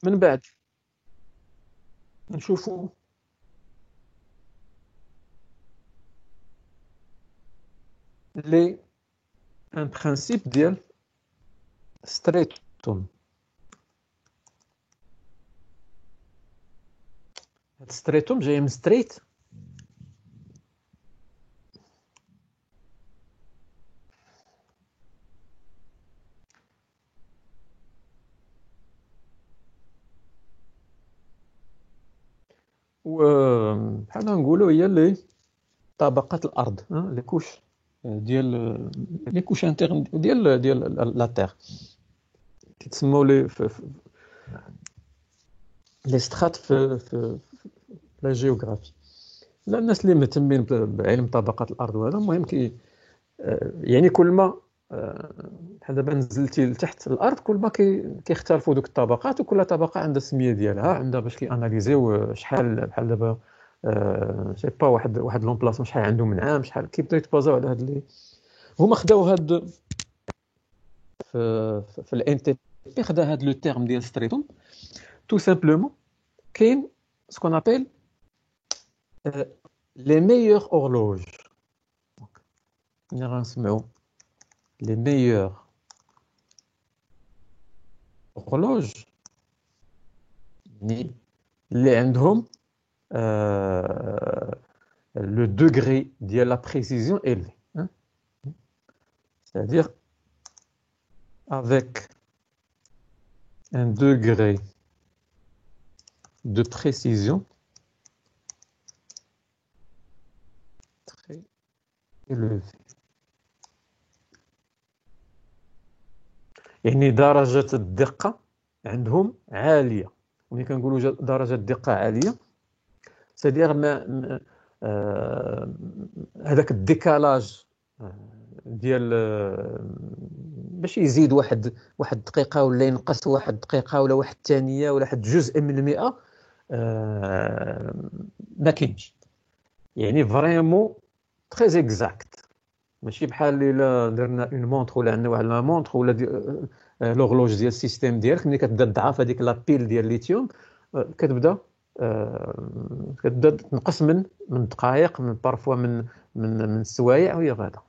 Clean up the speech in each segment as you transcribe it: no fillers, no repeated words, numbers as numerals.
من بعد نشوفوا لي ان برانسيب ديال ستريتوم. هاد ستريتوم جاي من ستريت، و بحال نقولوا هي اللي طبقات الارض، لي كوش ديال لي كوش انترن ديال لا تير، كيتسموا لي سترات في لا جيوغرافي. لا الناس اللي مهتمين بعلم طبقات الارض وهذا المهم يعني كل ما بحال دابا نزلتي لتحت الارض كل ما كيختلفوا دوك الطبقات، وكل طبقه عندها السميه ديالها، عندها باش كياناليزيو شحال بحال دابا سي با واحد لومبلاسمون شحال عنده من عام، شحال كيبداو يتبازاو على هاد اللي هما خداو هاد في الان تي بي، خدا هاد لو تيرم ديال ستريتوم tout simplement كاين ce qu'on appelle les meilleures horloges. ملي غنسمعوا les meilleures horloges اللي عندهم le degré de la précision élevé, hein? C'est-à-dire avec un degré de précision très élevé. يعني درجة الدقة عندهم عالية. وملي كنقولوا درجة الدقة عالية سيدير ما هذاك الديكالاج ديال باش يزيد واحد الدقيقة ولا ينقص واحد الدقيقة ولا واحد الثانية ولا واحد جزء من المئة ما كاينش. يعني فريمون تري اكزاكت، ماشي بحال الا درنا اون مونطر ولا عندنا واحد لا مونطر ولا لوغلوج ديال السيستيم ديالك ملي كتبدا تضعف هذيك لا بيل ديال الليثيوم كتبدا تنقص من دقائق، من بارفوا من السوايع وهي غادا.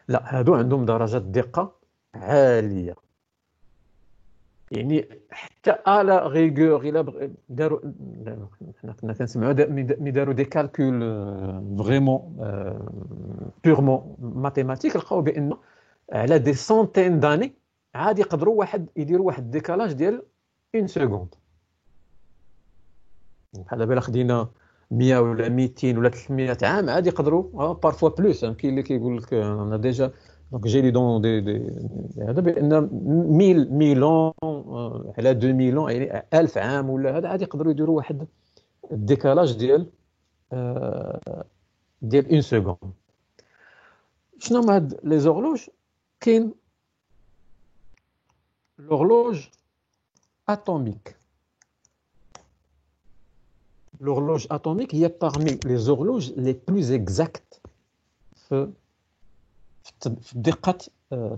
لا هادو عندهم درجة دقة عالية، يعني حتى على غيغور الا داروا حنا كنا كنسمعوا مي داروا دي كالكول فريمون بيغمون ماتيماتيك، لقاو بان على دي سونتين داني عاد يقدروا يديروا واحد الديكالاج ديال 1 سكوند. بحال دابا خدينا 100 ولا 200 ولا 300 عام عاد يقدروا بارفوا بلوس. كاين اللي كيقول لك انا ديجا دونك جي لي دون دي هذا بان 1000 على 2000 يعني 1000 عام ولا هذا عاد يقدروا يديروا واحد الديكالاج ديال 1 سكوند. شنو هما هاد لي زورلوج؟ كاين l'horloge atomique. L'horloge atomique est parmi les horloges les plus exactes في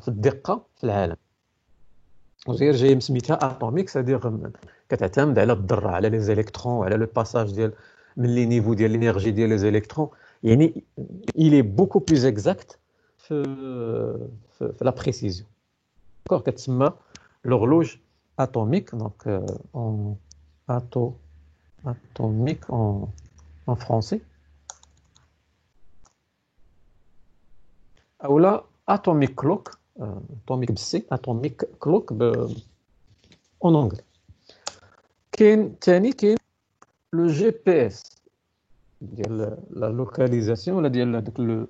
الدقة في العالم. وغير جاي مسميتها اتوميك، سادير كتعتمد على الذرة، على لي زيليكترون وعلى لو باساج ديال من لي نيفو ديال لينيرجي ديال لي زيليكترون. يعني il est beaucoup plus exact في لا بريسيزيون. داكور كتسمى l'horloge atomique. Donc en atomique en français ou là atomic clock, atomic بالسي atomic clock en anglais. كاين لو جي بي اس ديال لا لوكاليزاسيون ولا ديال هذاك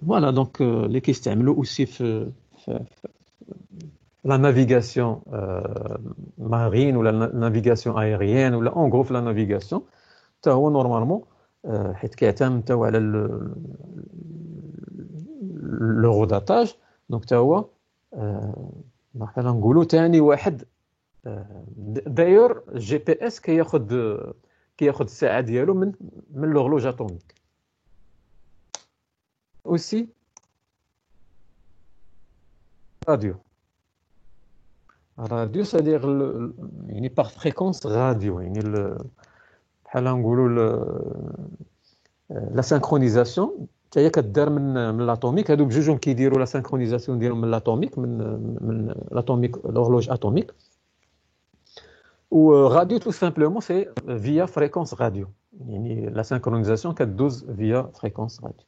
فوالا دونك اللي كيستعملوا اوسي في لا نافيغاسيون مارين ولا نافيغاسيون ايريين ولا اون غرو في لا نافيغاسيون. حتى هو نورمالمون حيت كيعتمد حتى هو على لو داتاج. دونك حتى هو بحال نقولوا ثاني واحد. دايور الجي بي اس كياخذ الساعه ديالو من لوغلوج اتوميك. اوسي راديو. راديو c'est-à-dire يعني par fréquence radio يعني بحال نقولوا لا سينكرونيزاسيون حتى هي كدار من لاتوميك. هادو بجوجهم كيديروا لا سينكرونيزاسيون ديالهم من لاتوميك من لاتوميك l'horloge atomique. ou radio tout simplement c'est via fréquence radio يعني la synchronisation كدوز via fréquence radio.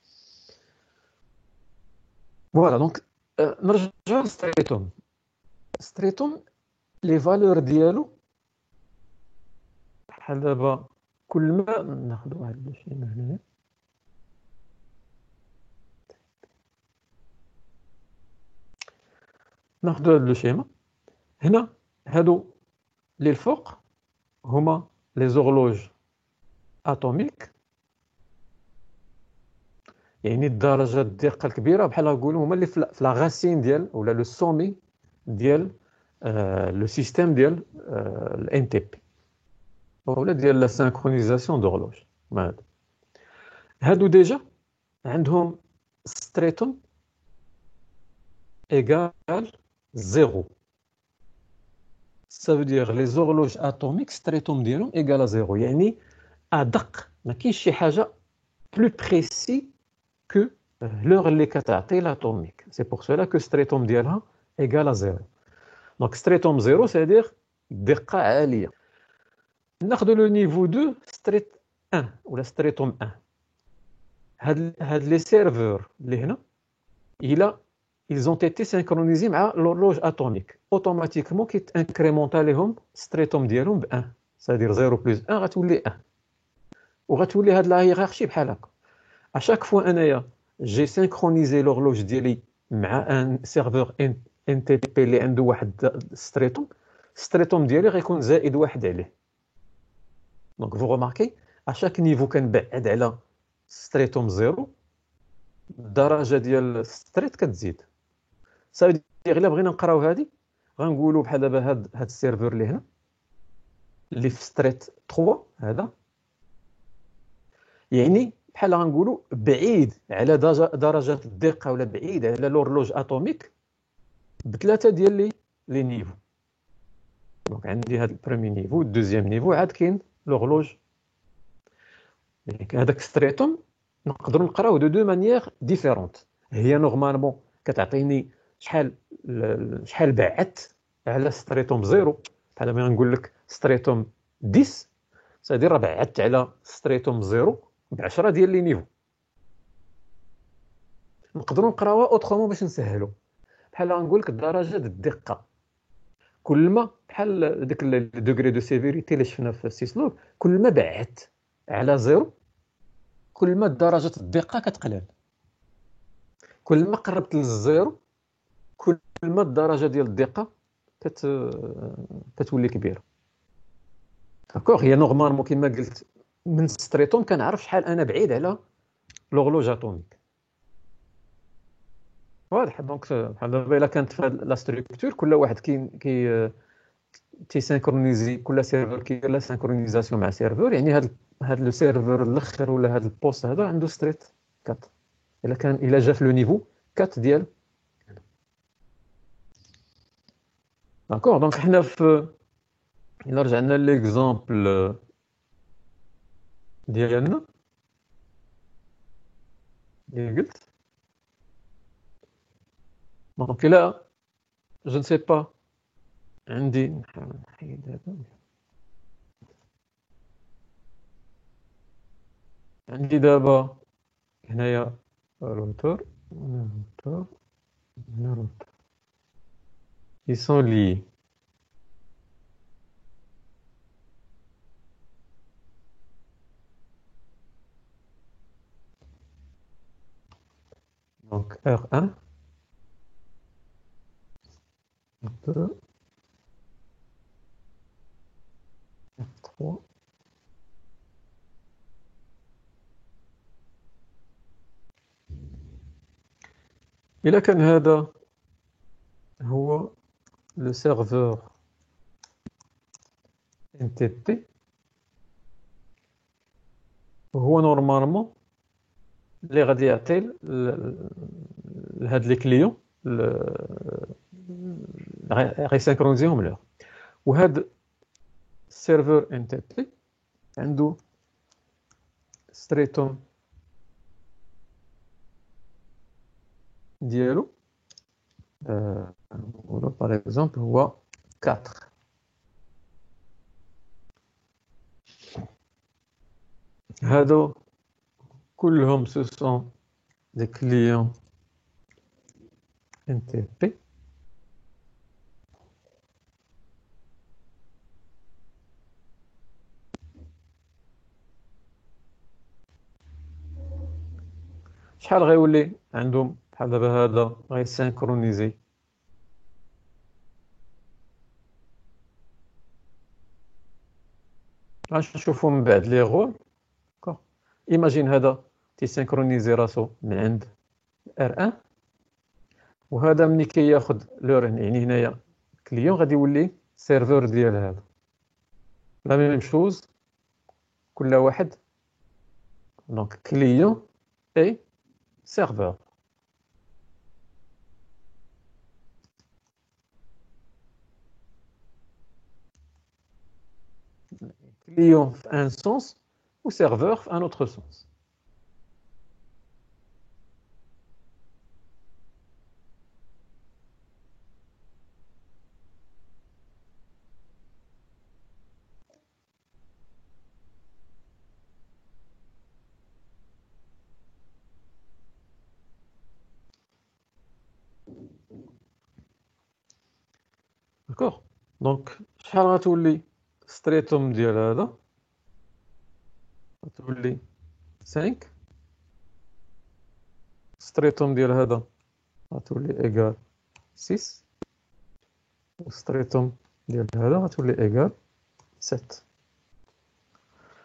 Voilà donc نرجع للستريتوم. ستريتوم لي فالور ديالو بحال دابا كل ما ناخذ واحد الشيء من هنايا ناخذ هذا الشيما هنا. هادو اللي الفوق هما لي زورلوج اتوميك يعني الدرجه الدقه الكبيره بحال نقولوا هما اللي في لا غاسين ديال ولا لو سومي ديال لو سيستيم ديال الان تي بي ولا ديال لا سينكرونيزاسيون دورلوج. هادو ديجا عندهم ستريتوم égal 0. Ça veut dire les horloges atomiques ستريتوم ديالهم égal à 0 يعني ادق ما كاينش شي حاجه plus précis que l'heure اللي كتعطي l'atomique. C'est pour cela que ستريتوم ديالها égal à 0. Donc ستريتوم 0 c'est-à-dire دقه عاليه. ناخذ لو نيفو 2 ستريت 1 ولا ستريتوم 1. هاد لي سيرفور اللي هنا الى ils ont été synchronisés مع l'horloge atomique automatiquement كيتانكريمونطا لهم ستريتوم ديالهم ب 1. c'est-à-dire 0 plus 1 غتولي 1 وغتولي هاد لا هيرارشي بحال هكا. à chaque fois انايا j'ai synchronisé l'horloge ديالي مع ان سيرفور ان تي بي اللي عنده واحد ستريتوم ديالي غيكون زائد واحد عليه. دونك vous remarquez à chaque niveau كنبعد على ستريتوم 0 الدرجه ديال الستريت كتزيد. صافي الا بغينا نقراو هذه غنقولوا بحال دابا هاد السيرفور اللي هنا اللي في ستريت 3 هذا يعني بحال غنقولوا بعيد على درجه الدقه ولا بعيد على لورلوج اتوميك بثلاثه ديال لي نيفو. دونك عندي هذا البروميي نيفو الدوزيام نيفو عاد كاين لورلوج. يعني هذاك ستريتوم نقدروا نقراو دو مانيير ديفيرونت. هي نورمالمون كتعطيني شحال بعدت على ستريتوم 0. بحال ما نقول لك ستريتوم 10 سادير راه بعدت على ستريتوم 0 ب10 ديال لي نيفو. نقدروا نقراوها اوترومون باش نسهلوا. بحال نقول لك درجه الدقه كل ما بحال داك الدوغري دو سيفيريتي اللي شفنا في السيسلوغ كل ما بعدت على 0 كل ما درجه الدقه كتقلل. كل ما قربت للزيرو كل ما الدرجه ديال الدقه كتولي كبيره. داكوغ هي نورمالمون كما قلت من ستريتوم كنعرف شحال انا بعيد على لورلوج اتوميك. واضح. دونك بحال دابا الا كانت في لا ستركتور كل واحد كي تيسينكرونيزي كل سيرفر كيدير لا سينكرونيزاسيون مع سيرفر يعني هاد لو سيرفر الاخر ولا هاد البوست هذا عنده ستريت 4 الا جا في لو نيفو 4 ديال. داكوغ دونك حنا في الا رجعنا ليكزامبل ديالنا اللي قلت دونك الا جو نسي با عندي نحاول نحيد هذا. عندي دابا هنايا روتور روتور روتور ils sont liés. Donc R1 R2 R3 إلا كان هذا هو le serveur NTP هو نورمالمون اللي غادي يعطي لهاد لي كليون غيسينكرونيزيهم لور. وهذا السيرفر ان تي بي عنده ستريتوم ديالو نقولوا باغ اكزومبل هو 4. هادو كلهم سو سون دي كليون ان تي بي شحال غيولي عندهم بحال دابا هذا غيسينكرونيزي غنشوفوا من بعد لي غول. ايماجين هذا تيسينكرونيزي راسو من عند ار 1 وهذا ملي كياخذ لور يعني هنايا كليون غادي يولي سيرفور ديال هذا لا ميم شوز كل واحد دونك كليون اي سيرفور. كليون في ان سونس و سيرفور في ان اوتر سونس. داكوغ دونك شحال غتولي ستريتوم ديال هذا غتولي 5 ستريتوم ديال هذا غتولي ايكال 6 وستريتوم ديال هذا غتولي ايكال 7.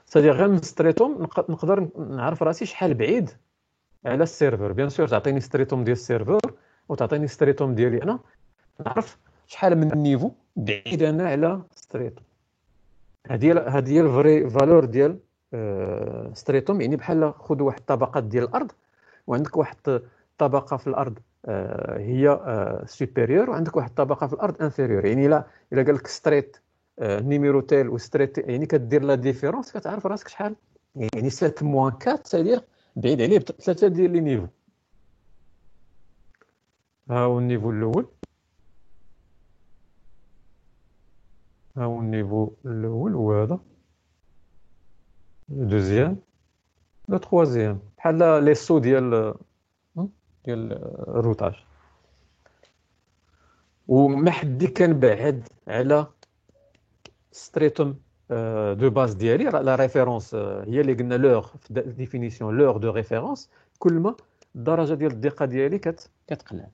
سادير غير من ستريتوم نقدر نعرف راسي شحال بعيد على السيرفر. بيان سور تعطيني ستريتوم ديال السيرفر وتعطيني ستريتوم ديالي انا نعرف شحال من النيفو بعيد انا على ستريتوم. هذه هي الفري فالور ديال ستريتوم. يعني بحال خذ واحد الطبقات ديال الارض وعندك واحد الطبقه في الارض هي سوبيريور وعندك واحد الطبقه في الارض انفيريور. يعني الا قال لك ستريت نيميرو تيل وستريت يعني كدير لا ديفيرونس كتعرف راسك شحال. يعني 7 موان 4 سادير بعيد عليه بثلاثه ديال لي نيفو. ها هو النيفو الاول ها هو النيفو الاول وهذا دوزيام لو تروازيام بحال لي سو ديال الروتاج. وما حد كان بعد على ستريتوم دو باز ديالي لا ريفيرونس هي اللي قلنا لوغ في ديفينيسيون لوغ دو ريفيرونس. كل ما الدرجه ديال الدقه ديالي كتقلع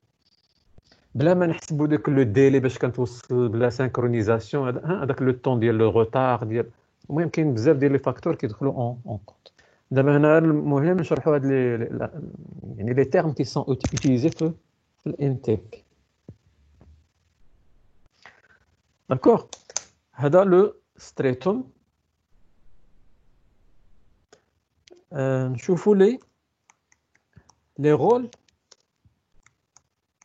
بلا ما نحسبوا داك لو ديلي باش كنتوصل بلا سينكرونيزاسيون هذاك لو طون ديال لو روتار ديال. المهم كاين بزاف ديال لي فاكتور كيدخلوا اون كونت. دابا هنا المهم نشرحوا هاد يعني لي تيرم كي سون اوتيليزي في الانتيك. داكوغ هذا لو ستريتوم. نشوفوا لي رول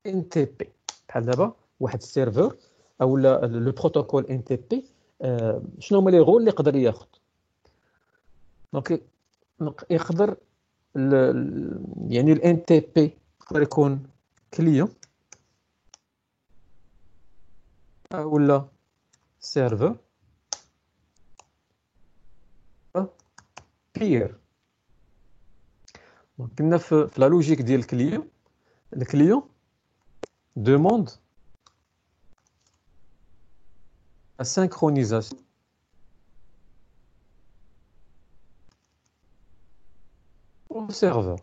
ان تي بي. بحال دابا واحد السيرفر او لو بروتوكول ان تي بي شنو هما لي رول اللي يقدر ياخذ. دونك يقدر يعني الان تي بي يقدر يكون كليون ولا سيرفر بير. دونك كنا في لا لوجيك ديال الكليون demande la synchronisation au serveur.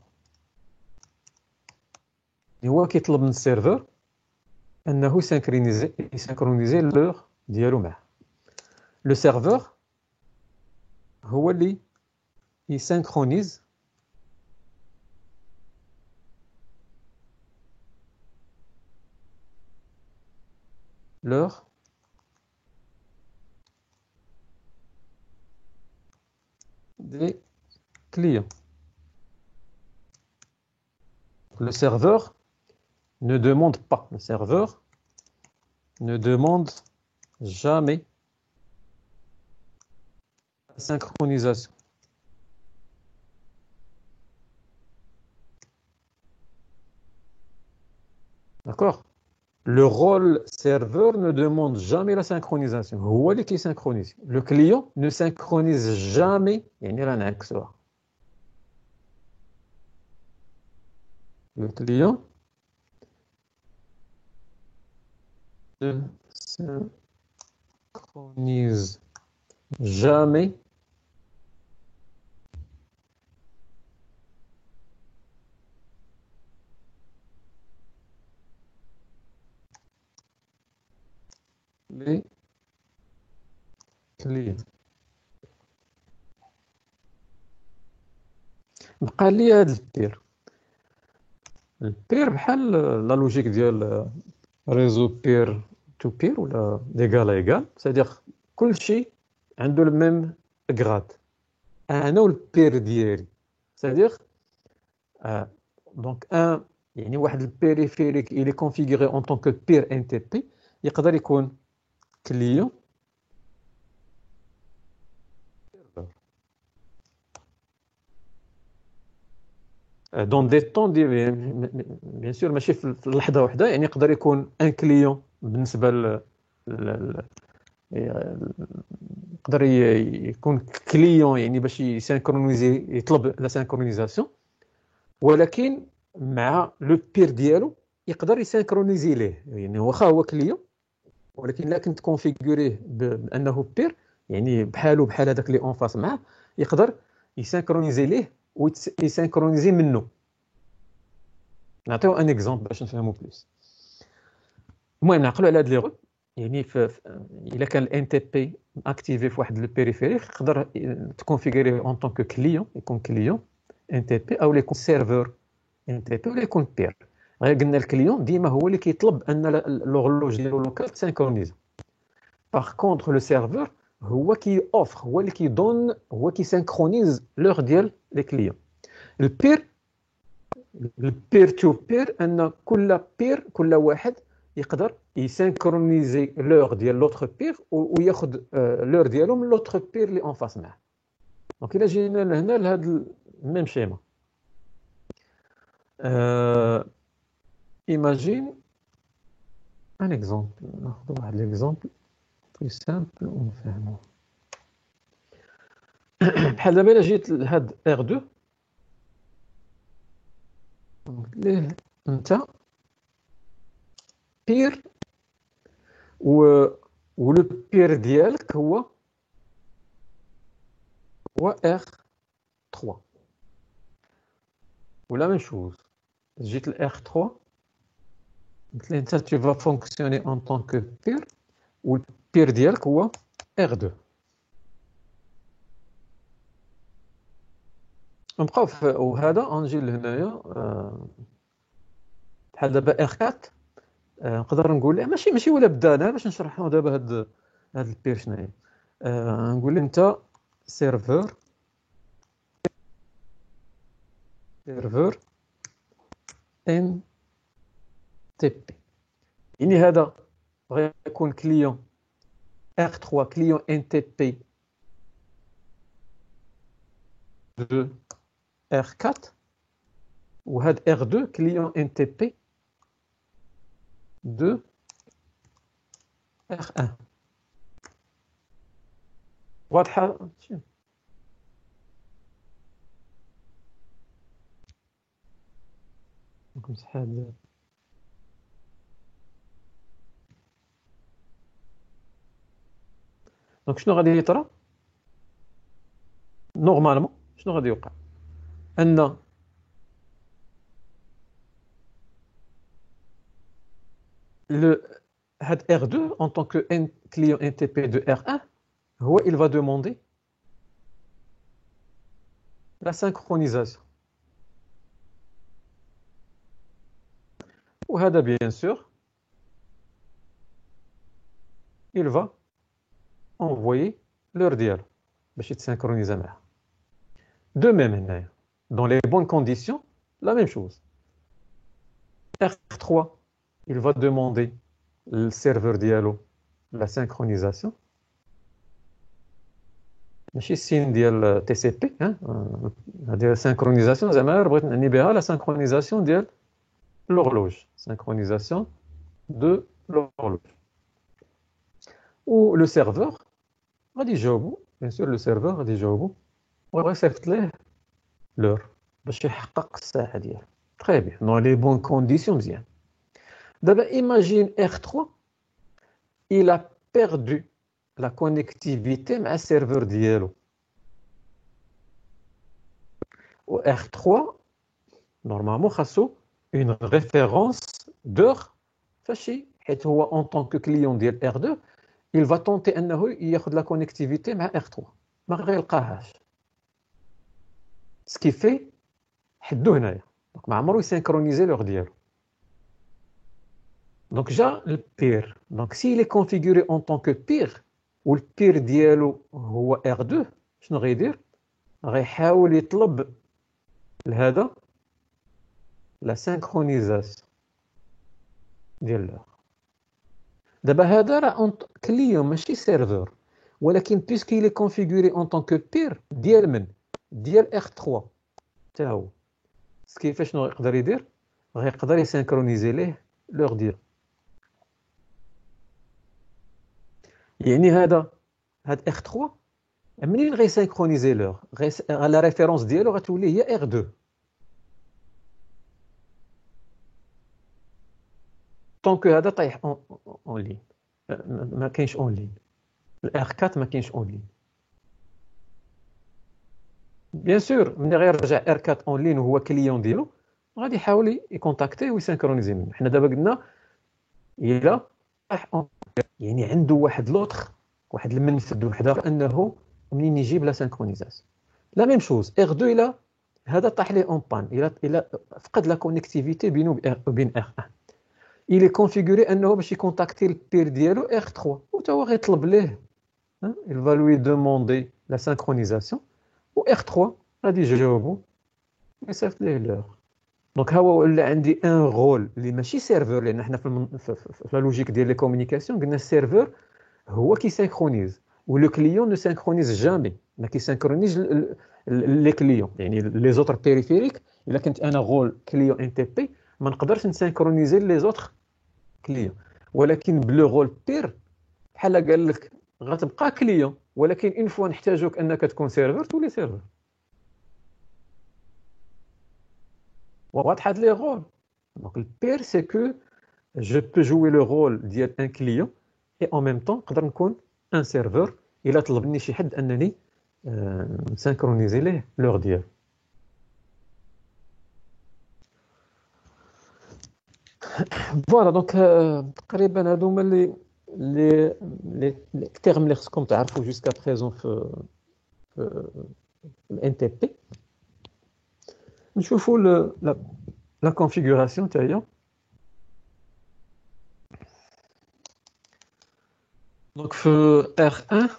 هو كيطلب من السيرفر انه يسينكرونيزي لور ديالو معاه. لو سيرفور هو اللي يسينكرونيز لور des clients. Le serveur ne demande pas. Le serveur ne demande jamais la synchronisation. D'accord? Le rôle serveur ne demande jamais la synchronisation. هو اللي كيسynchronise. Le client ne synchronise jamais. يعني راه نعكسوها. Le client ne synchronise jamais les clients. بقى لي هذا البير. البير بحال لا لوجيك ديال ريزو بير تو بير ولا ليغال ايغال، c'est-à-dire كل شيء عنده الميم غراد. انا والبير ديالي c'est-à-dire دونك ان يعني واحد البيريفيريك الي كونفيغوري اون طون كو بير ان تي بي يقدر يكون كليون دون دي طون ديال بيان سور ماشي في اللحظه واحده، يعني يقدر يكون ان كليون بالنسبه يقدر يكون كليون يعني باش يسانكرونيزي يطلب لا سانكرونيزاسيون، ولكن مع لو بير ديالو يقدر يسانكرونيزي ليه، يعني واخا هو كليون ولكن لا كنت كونفيغوريه بانه بير يعني بحالو بحال هذاك اللي اون فاس معاه يقدر يسانكرونيزي ليه ويسانكرونيزي منه. نعطيو ان اكزومبل باش نفهمو بلوس. المهم نعقلوا على هاد لي غو، يعني الا كان الان تي بي اكتيفي في واحد البيريفيريك يقدر تكونفيغوري اون طون كو كليون، يكون كليون ان تي بي او يكون سيرفور ان تي بي ولا يكون بير. غير قلنا الكليون ديما هو اللي كيطلب ان لوغلوج ديالو لوكال تسانكرونيز. باغ كونطخ لو سيرفور هو كي اوفر، هو اللي كيدون، هو كي سانكرونيز لوغ ديال لي كليون. البير البير تو بير ان كل بير كل واحد يقدر يسانكرونيزي لوغ ديال لوتر بير وياخذ لوغ ديالو من لوتر بير اللي اون فاس معاه. دونك الا جينا لهنا لهذا الميم شيما، ايماجين ان اكزومبل، ناخذ واحد ليكزومبل بلو سامبل ونفهمو. بحال دابا الا جيت لهاد ار 2 قلت ليه انت بير ولو بير ديالك هو ار 3 ولا ميم شوز. جيت لار 3 قلت ليه انت tu vas fonctionner en tant que peer والبير ديالك هو ار 2. نبقاو وهذا غنجي لهنايا بحال دابا ار 4 نقدر نقول له ماشي ولا بدا انا باش نشرح له دابا هاد البير شناهي. نقول له انت سيرفور ان تي بي، يعني هذا غيكون كليون ار 3 كليون ان تي بي دو ار 4 وهاد ار 2 كليون ان تي بي دو ار 1. واضحه؟ نمسح هاد. دونك شنو غادي يطرا نورمالمون؟ شنو غادي يوقع ان had R2 en tant que client NTP de R1, il va demander la synchronisation. Ou bien sûr, il va envoyer leur dialogue. Synchroniser. De même, dans les bonnes conditions, la même chose. R3, il va demander السيرفر ديالو لا سينكرونيزاسيون ماشي السين ديال تي سي بي هذه سينكرونيزاسيون زعما بغيت نعني بها لا سينكرونيزاسيون ديال l'horloge synchronisation de l'horloge ou le serveur غادي يجاوبو bien sûr le serveur غادي يجاوبو وغادي يصيفط ليه l'heure باش يحقق الساعه ديالو très bien dans les bonnes conditions مزيان دابا imagine R3 il a perdu la connectivité مع السيرفر ديالو و R3 normalement خاصو une référence d'heure فاشي حيت هو en tant que client ديال R2 il va tenter انه ياخذ la connectivité مع R3 ما غيلقاهاش ce qui fait حدو هنايا دونك ما عمرو يسينكرونيزي لوغ ديالو دونك جا البير دونك سي لي كونفيغوري en tant que peer والبير ديالو هو R2 شنو غيدير غيحاول يطلب لهذا لا سينكرونيزاسيون ديال لوغ دابا هذا راه كليون ماشي سيرفور ولكن بيسكي لي كونفيغوري en tant que peer ديال من ديال R3 حتى هو كيفاش شنو يقدر يدير غيقدر يسينكرونيزي ليه لوغ ديالو يعني هاد R3 منين غيسينكرونيزي لوغ لا ريفيرونس ديالو غتولي هي R2 طونك هذا طايح اون لين ما كاينش اون لين الار 4 ما كاينش اون لين بيان سور ملي غيرجع ار 4 اون لين وهو كليون ديالو غادي يحاول يكونتاكتي ويسينكرونيزي منه حنا دابا قلنا الا يعني عنده واحد لوطخ واحد المنفذ وحده انه منين يجيب لا سينكرونيزاسيون لا ميم شوز ار 2 الا هذا طاح ليه اون بان الا فقد لا كونيكتيفيتي بينه وبين ار 1 il est configuré انه باش يكونتاكتي البير ديالو R3 وتا هو غيطلب ليه il va lui demander la synchronisation و R3 غادي يجاوبو يصيفط ليه لوغ دونك هو ولا عندي ان رول اللي ماشي سيرفور لان حنا في لا لوجيك ديال لي كومونيكاسيون قلنا السيرفور هو كي سينكرونيز ولو كليون نو سينكرونيز جامي ما كيسينكرونيز لي كليون يعني لي زوتر بيريفيريك الا كنت انا رول كليون ان تي بي ما نقدرش نسينكرونيزي لي زوتر كليون ولكن بلو رول بير بحال قال لك غتبقى كليون ولكن اون فوا نحتاجوك انك تكون سيرفر تولي سيرفر واضح هاد لي رول دونك البير سي كو جو بو جوي لو رول ديال ان كليون اي ان ميم طون نقدر نكون ان سيرفر الا طلبني شي حد انني نسينكرونيزي ليه لوغ ديالو فوالا دونك تقريبا هادو هما لي تيرم اللي خصكم تعرفوا جوسكا بريزون في الان تي بي نشوفوا لا كونفيغوراسيون تاعها دونك في ار 1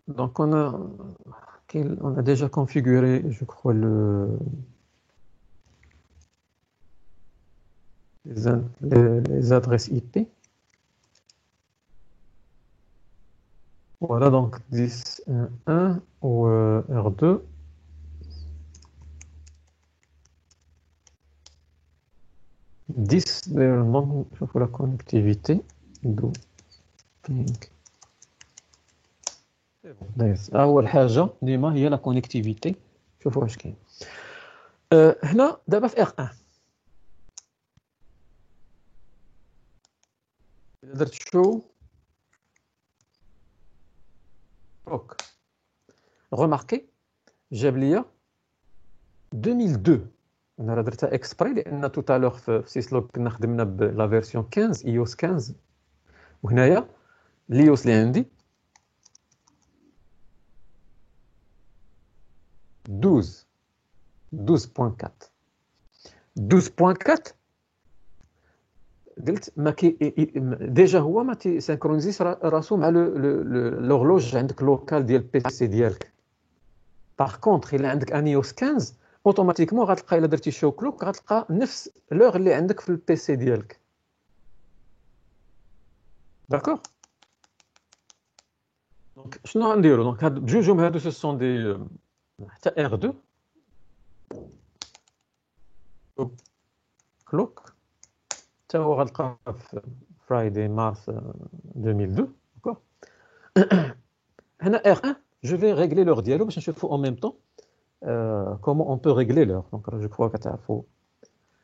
دونك on a déjà configuré je crois les adresses IP. Voilà donc 10.1 ou R2. Donc il faut la connectivité. Do ping. أول حاجة ديما هي لا كونيكتيفيتي شوفوا واش كاين هنا دابا في R1 درت شو روك remarquez جاب ليا 2002 انا راه درتها اكسبري لان تو تالور في سيسلوك كنا خدمنا بلا فيرسيون 15 ايوس 15 وهنايا ليوس اللي عندي 12.4 12.4 قلت ما كي ديجا هو ما تيسينكرونيزيش راسو مع لورلوج عندك لوكال ديال بي سي ديالك باغ كونطخ الا عندك ان ايوس 15 اوتوماتيكمون غتلقى الا درتي شو كلوك غتلقى نفس لوغ اللي عندك في البي سي ديالك D'accord. Donc شنو غنديرو دونك هاد بجوجهم هادو ce sont des حتى R2 clock حتى هو غتلقاه في Friday mars 2002 d'accord. هنا R1 je vais régler l'heure ديالو باش نشوفو en même temps comment on peut régler l'heure. Donc je crois كتعرفوا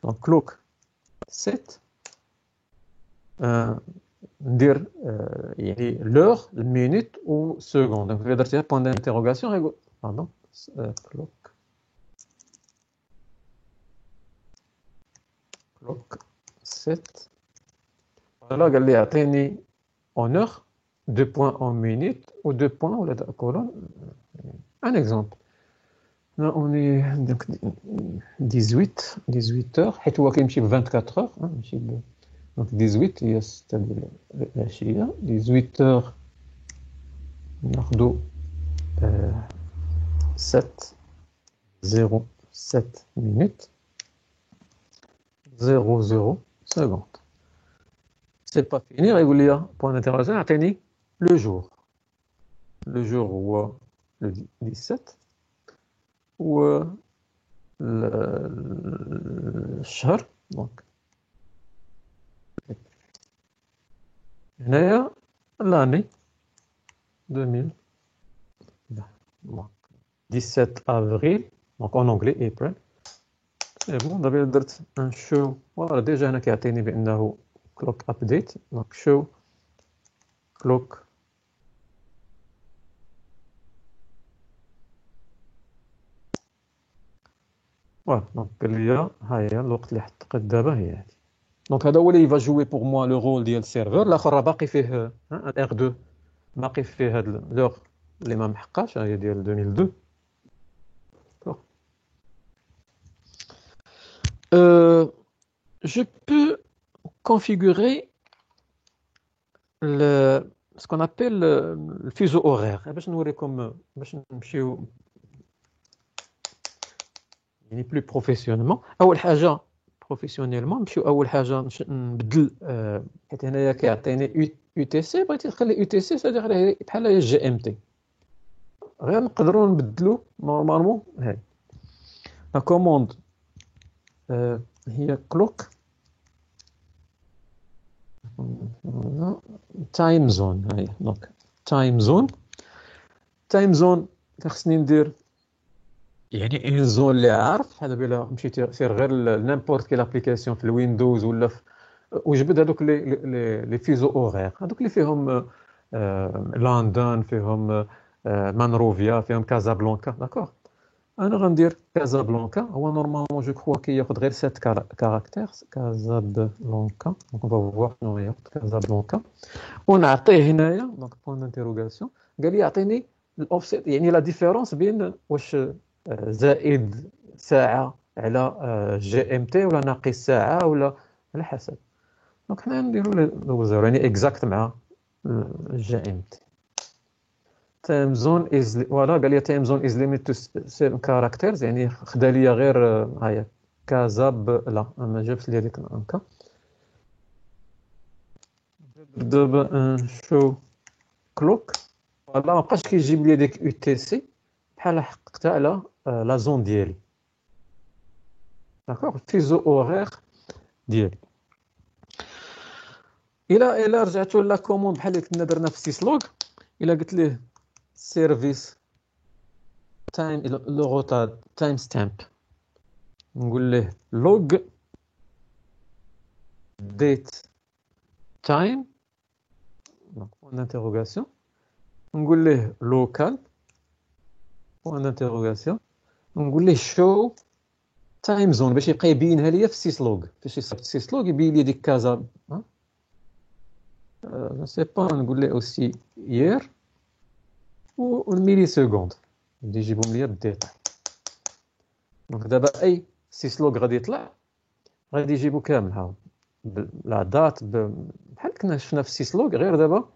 donc clock 7 ندير يعني l'heure المينوت و seconde. donc إلا درتيها point d'interrogation غيقول pardon clock 7 voilà قال لي اعطيني en heure 2 points en minute ou 2 points ولا colonne. un exemple là on est donc 18 heures حيت هو كيمشي ب 24 heures ماشي donc 18 هي 6 ديال العشيه 18 heures ناخذوا 7 minutes 00 secondes. C'est pas fini غيقول لي point d'interrogation اعطيني le jour هو le 17 و الشهر دونك هنايا l'année 2000 donc 17 avril donc en anglais April. Et bon دابا درت un show voilà déjà هنا كيعطيني بانه clock update donc show clock voilà donc قال لي ها هي الوقت اللي حط دابا هي هذه. دونك هذا هو اللي va jouer pour moi le rôle ديال السيرفر. الاخر راه باقي فيه R2 باقي فيه هاد لوغ اللي ما محقاش هي ديال 2002. Je peux configurer ce qu'on appelle le fuseau horaire باش نوريكم باش نمشيو يعني plus professionnellement. اول حاجه بروفيسيونيلمون نمشيو اول حاجه نبدل حيت هنايا كيعطيني يو تي سي بغيتي تخلي يو تي سي صافي بحال هي جي ام تي غير نقدروا نبدلو نورمالمون. هاي لا كوموند هي كلوك تايم زون. هاي دونك تايم زون خصني ندير يعني ان زون اللي عارف بحال دابا الا مشيتي سير غير نيمبورت كي لابليكاسيون في الويندوز ولا في وجبد هذوك لي فيزو اورير هذوك اللي فيهم لندن فيهم مانروفيا فيهم كازابلانكا داكور. انا غندير كازابلانكا هو نورمالمون جو كخوا كياخذ غير 7 كاركتير كازابلانكا دونك on va voir شنو هي كازابلانكا ونعطيه هنايا دونك بوين انتيروغاسيون قال لي يعطيني الاوفسيت يعني لا ديفيرونس بين واش زائد ساعه على جي ام تي ولا ناقص ساعه ولا على حسب. دونك حنا نديرو لو زيرو يعني اكزاكت مع جي ام تي. تايم زون از فوالا قال لي تايم زون از ليميت تو 7 كاركترز يعني خدا ليا غير هاهي كازاب لا ما جابش لي هذيك هكا. دابا نشوف كلوك فوالا ما بقاش كيجيب لي ديك يو تي سي بحال حققتها على لا زون ديالي داكوغ فيزو اورير ديالي. الى رجعتوا لا كوموند بحال اللي كنا درنا في سيسلوغ الى قلت ليه سيرفيس تايم لو روتا تايم ستامب نقول له لوغ ديت تايم دونك بوين انتيروغاسيون نقول له لوكال بوين انتيروغاسيون نقول له شو تايم زون باش يبقى يبينها ليا في سيسلوغ فاش يصيفط سيسلوغ يبين لي ديك كازا جو سي با نقول له اوسي يير والميلي سكوند بدي يجيبهم ليا بالديتاي. دونك دابا اي سيسلوغ غادي يطلع غادي يجيبو كامل ها لا دات بحال كنا شفنا في سيسلوغ غير دابا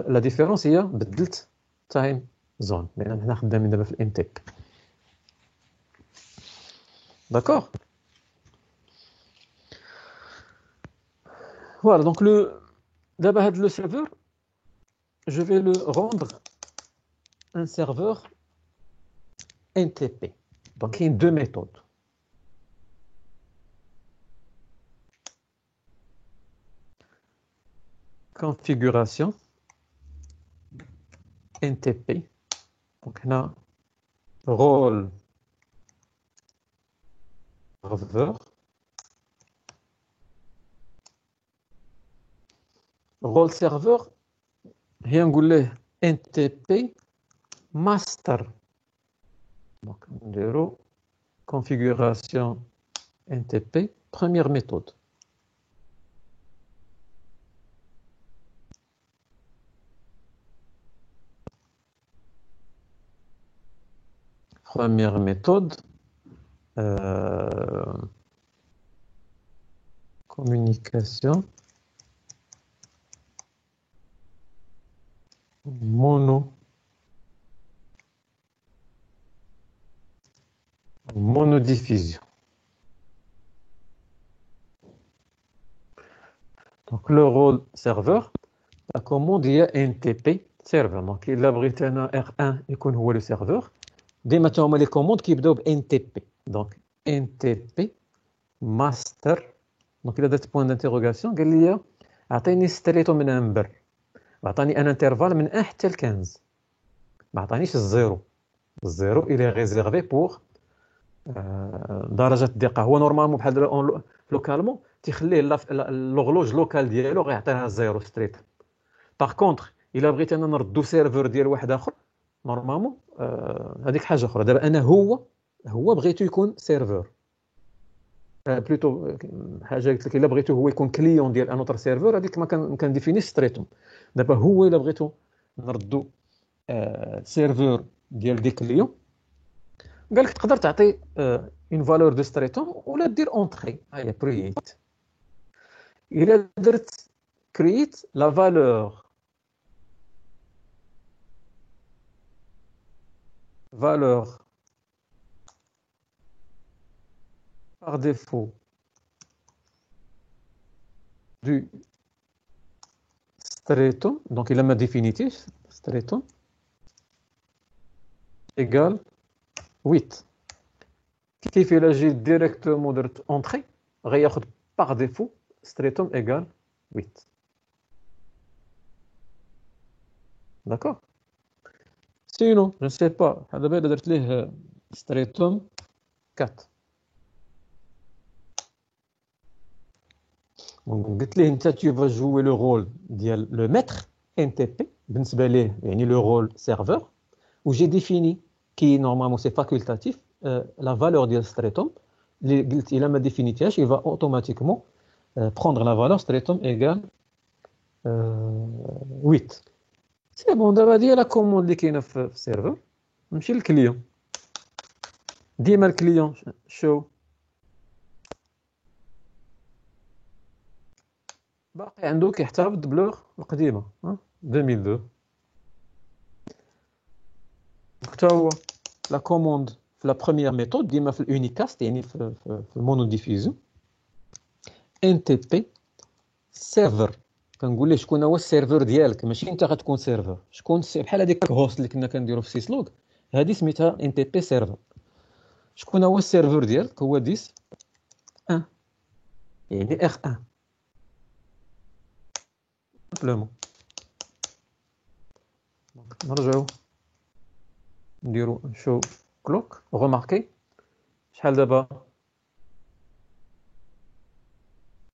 لا ديفيرونس هي بدلت تايم زون لان حنا خدامين دابا في الانتيك داكوغ. فوالا دونك D'abord, le serveur, je vais le rendre un serveur NTP. Donc, il y a deux méthodes. Configuration NTP. Donc, on a rôle serveur. Rôle serveur, هي نقول له NTP master. Donc, نديرو configuration NTP, première méthode. Première méthode, communication monodiffusion. Donc le rôle serveur, la commande il y a NTP serveur. Donc il a بغيت انا R1 يكون هو le serveur. ديما هما les commandes كيبداو ب NTP. Donc NTP master. Donc il a درت point d'interrogation قال لي اعطيني ستريتو من امبر. عطاني ان انترفال من 1 حتى ل 15. ما عطانيش الزيرو. الزيرو il est réservé pour درجه الدقه. هو نورمالمون بحال لوكالمون تيخليه لوغلوج لوكال ديالو غيعطيها الزيرو ستريت. باغ كونطخ الا بغيت انا نردو سيرفر ديال واحد اخر نورمالمون هذيك حاجه اخرى. دابا انا هو بغيتو يكون سيرفر بلوتو حاجه قلت لك الا بغيتو هو يكون كليون ديال ان اوتر سيرفر هذيك ما كنديفينيش ستريتهم. دابا هو الا بغيتو نردو سيرفر ديال دي كليون قال لك تقدر تعطي اون فالور دو ستريتون ولا دير اونطري. هيا كرييت. الا درت كرييت لا فالور par défaut du stratum, donc il a ma définitif stratum égale 8. كيف إلا جيت ديريكتومون درت اونطري غياخد par défaut stratum égale 8. D'accord. Sinon, je ne sais pas, دابا إلا درت ليه stratum 4. قلت ليه انت tu vas jouer le rôle ديال le maître NTP بالنسبه ليه يعني le rôle serveur où j'ai défini qui normalement c'est facultatif la valeur ديال stratum اللي قلت الا ما ديفينيتيهاش il va automatiquement prendre la valeur stratum égale 8. سي بون. دابا هذه هي لا كوموند اللي كاينه في السيرفر. نمشي للكليون. ديما الكليون شو باقي عنده كيحتفظ بلوغ القديمه 2002. حتى هو لا كوموند في لا بروميير ميثود ديما في اليونيكاست يعني في المونوديفيزيون NTP سيرفر. كنقول ليه شكون هو السيرفر ديالك ماشي انت غتكون سيرفر. شكون بحال هذيك الهوست اللي كنا كنديرو في سيسلوغ هذه سميتها NTP سيرفر. شكون هو السيرفر ديالك هو 10 1 يعني R1 سامبلومون. نرجعو نديرو شو كلوك. غوماركي شحال دابا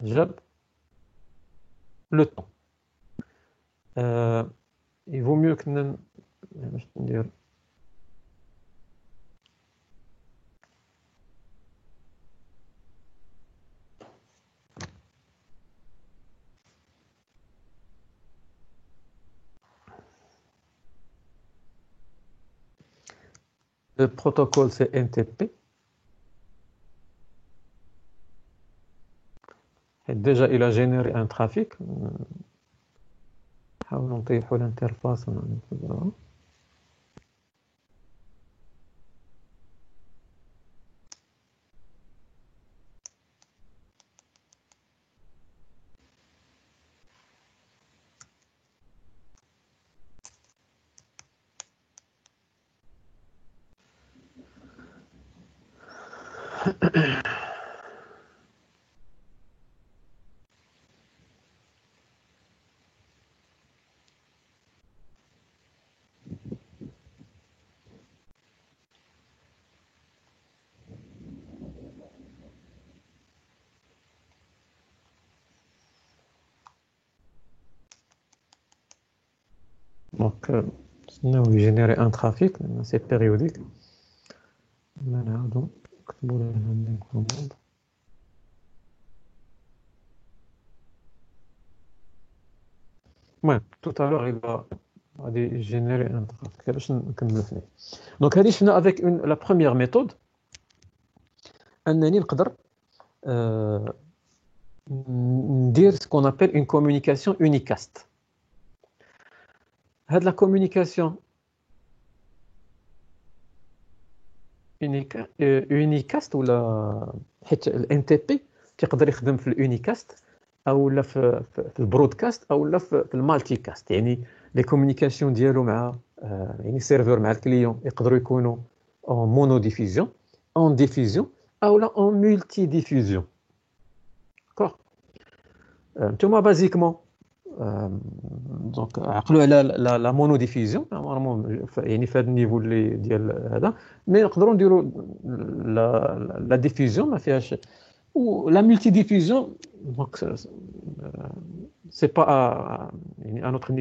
جاب لو طون. il vaut mieux كنا باش ندير le protocole c'est NTP. déjà il a généré un trafic. نحاولوا نطيحوا الانترفاس ونعملوا. Donc, ناوي يجينيري ان ترافيك لان سي بيريوديك. نعاودو نكتبو له هنا كوموند. المهم tout à l'heure il va غادي يجينيري ان ترافيك باش نكملو فيه. دونك هادي شفنا افيك لا بروميير ميثود انني نقدر ندير سكون ابل اون كومونيكاسيون اونيكاست. هاد لا كومونيكاسيون اونيكاست ولا حيت الان تي بي تيقدر يخدم في الاونيكاست او لا في البرودكاست او لا في المالتي كاست. يعني لي كومونيكاسيون ديالو مع يعني سيرفر مع الكليون يقدروا يكونوا اون مونو ديفيزيون اون ديفيزيون او لا اون مولتي ديفيزيون. داكور نتوما بازيكمون دونك عقلوا على لا مونو ديفيزيون نورمالمون يعني في هذا النيفو اللي ديال هذا مي نقدروا نديروا لا ديفيزيون ما فيهاش. و لا ملتي ديفيزيون دونك سي با يعني ان اوتر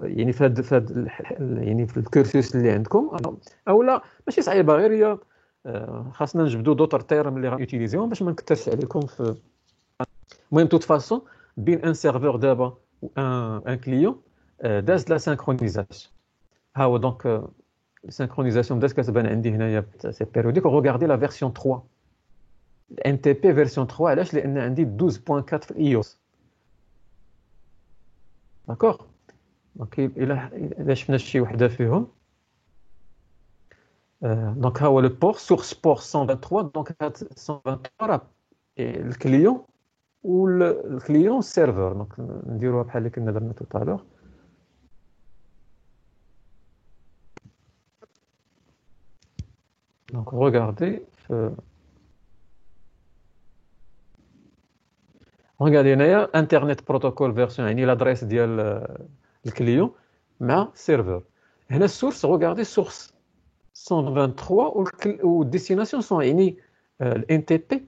يعني في هذا يعني في الكورسوس اللي عندكم او لا ماشي صعيبه غير هي خاصنا نجبدوا دوطر تيرم اللي غنوتيليزيهم باش ما نكثرش عليكم في. المهم توت فاسون بين ان سيرفور دابا و ان كليون داز لا سينكرونيزاسيون. ها هو دونك السينكرونيزاسيون بدات كتبان عندي هنايا سي بيريوديك. وغوغاردي لا فيرسيون 3 ان تي بي فيرسيون 3 علاش لان عندي 12.4 في الايوس. داكور دونك الا شفنا شي وحده فيهم دونك ها هو لو بور سورس بور 123. دونك هاد 123 راه الكليون والكليون سيرفر. دونك نديروها بحال اللي كنا درنا تو طالور. دونك regardez regardez هنايا انترنت بروتوكول فيرسيون يعني لادريس ديال الكليون مع سيرفر. هنا السورس regardez سورس 123 و الديستيناسيون سون يعني الان تي بي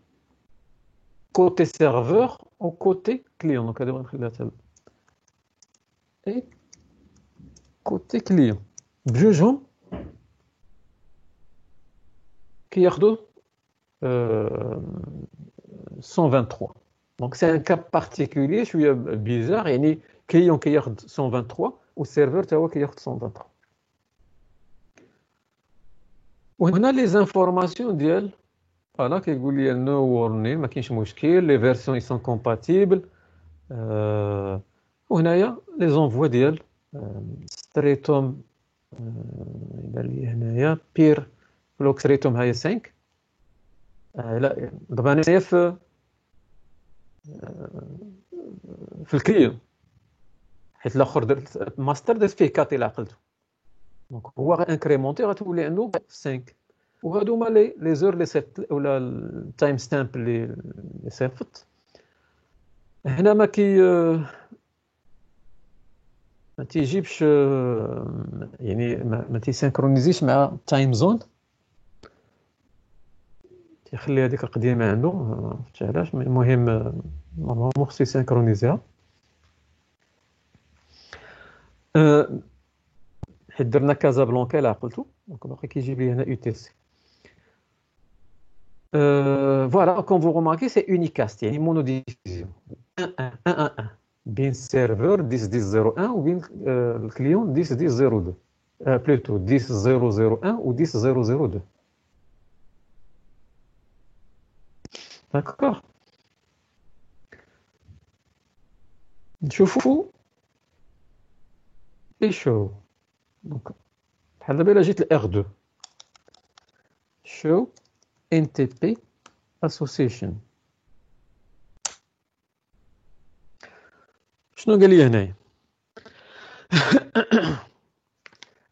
côté serveur ou côté client. Donc, on va mettre et côté client. بجوجهم كياخدوا 123. Donc, c'est un cas particulier شويه bizarre. يعني client كياخد 123 و serveur تا هو كياخد 123. وهنا لي زانفورماسيون ديال فوالا كيقول لي نو وورنين ما كاينش مشكل لي فيرسيون سون كومباتيبل. وهنايا لي زونفوا ديال ستريتوم يبان لي هنايا بير فلوك ستريتوم هاي 5. لا دابا انايا في الكليون حيت الاخر درت ماستر درت فيه 4 الى عقلته. دونك هو انكريمونتي غتولي عنده 5. وهادو هما لي زور لي صيفط ولا التايم ستامب اللي صيفط. هنا ما تيجيبش يعني ما تيسينكرونيزيش مع التايم زون. تيخلي هذيك القديمه عنده ما عرفتش علاش. المهم نورمالمون خصو يسينكرونيزيها حيت درنا كازابلانكا الا عقلتو. دونك باقي كيجيب لي هنا يو تي سي. Voilà, comme vous remarquez, c'est unicast, يعني monodiffusion 1-1-1-1 بين السيرفر 10.10.01 وبين الكليون 10.10.02 plutôt 10.0.0.1 و 10.0.0.2. D'accord. نشوفوا اي شو. دونك بحال دابا الا جيت ل R2 show NTP association. شنو قال لي هنايا؟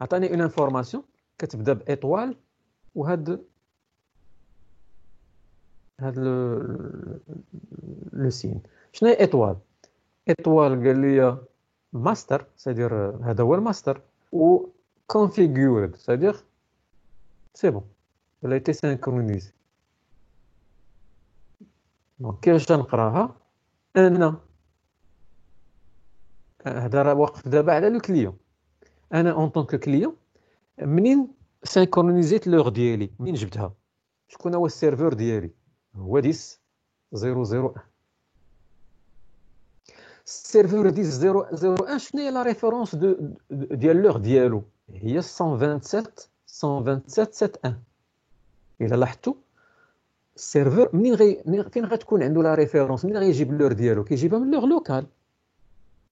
عطاني اون انفورماسيون كتبدا بايطوال وهاد هذا لو سين. شنو هي ايطوال؟ ايطوال قال لي ماستر، سادير هذا هو الماستر، و configured سادير سي بون elle a été synchronisée. دونك كيفاش نقراها؟ انا هذا راه واقف دابا على لو كليون. انا اون طونك كليون منين سانكرونيزيت لوغ ديالي، منين جبتها، شكون هو السيرفور ديالي؟ هو 10.0.0.1. السيرفور 10.0.0.1 شنو هي لا ريفيرونس ديال لوغ ديالو؟ هي 127.127.7.1. الا لاحظتوا السيرفور فين غتكون عنده لا ريفيرونس، منين غيجيب اللور ديالو؟ كيجيبها من لوغ لوكال.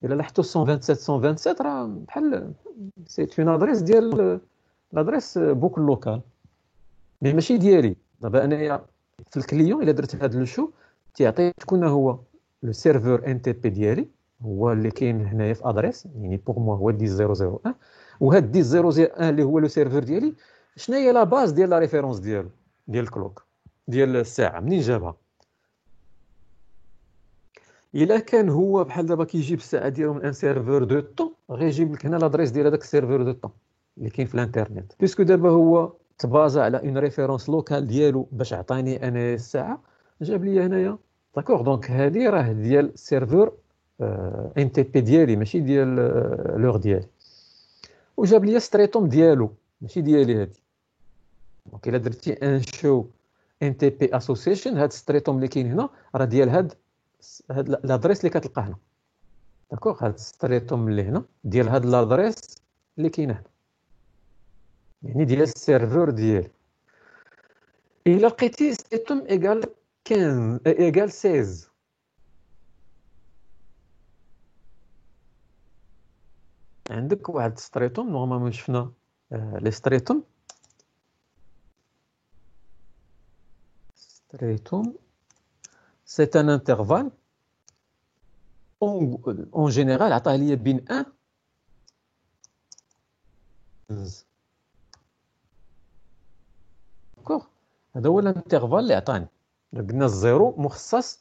الا لاحظتوا 127.127 راه بحال سي اون ادريس ديال لادريس بوكل لوكال، مي ماشي ديالي. دابا انايا في الكليون الا درت هذا لو شو تيعطي شكون هو لو سيرفور ان تي بي ديالي، هو اللي كاين هنايا في ادريس، يعني بوغ موا هو 10.0.0.1. وهاد 10.0.0.1 اللي هو لو سيرفور ديالي، شنو هي لا باز ديال لا ريفيرونس ديالو ديال الكلوك ديال الساعه، منين جابها؟ الا كان هو بحال دابا كيجيب الساعه ديالو من ان سيرفور دو طون، غيجيب لك هنا لادريس ديال هذاك السيرفور دو طون اللي كاين في الانترنت. بيسكو دابا هو تبازا على اون ريفيرونس لوكال ديالو باش عطاني انا الساعه، جاب لي هنايا داكوغ. دونك هذه راه ديال سيرفور ان تي بي ديالي، ماشي ديال لوغ ديالي. وجاب لي ستريتوم ديالو ماشي ديالي هذه. دونك الا درتي ان شو ان تي بي اسوسيشن، هاد ستريتوم اللي كاين هنا راه ديال هاد لادريس اللي كتلقى هنا، داكوغ. هاد ستريتوم اللي هنا ديال هاد لادريس اللي كاينه هنا، يعني ديال السيرفور ديالي. الا لقيتي ستريتوم ايكال 15 ايكال 16، عندك واحد ستريتوم نورمالمون شفنا لي ستريتوم سي ان انترفال اون جينيرال عطاه ليا بين 1 داكوغ. هذا هو الانترفال اللي عطاني. قلنا الزيرو مخصص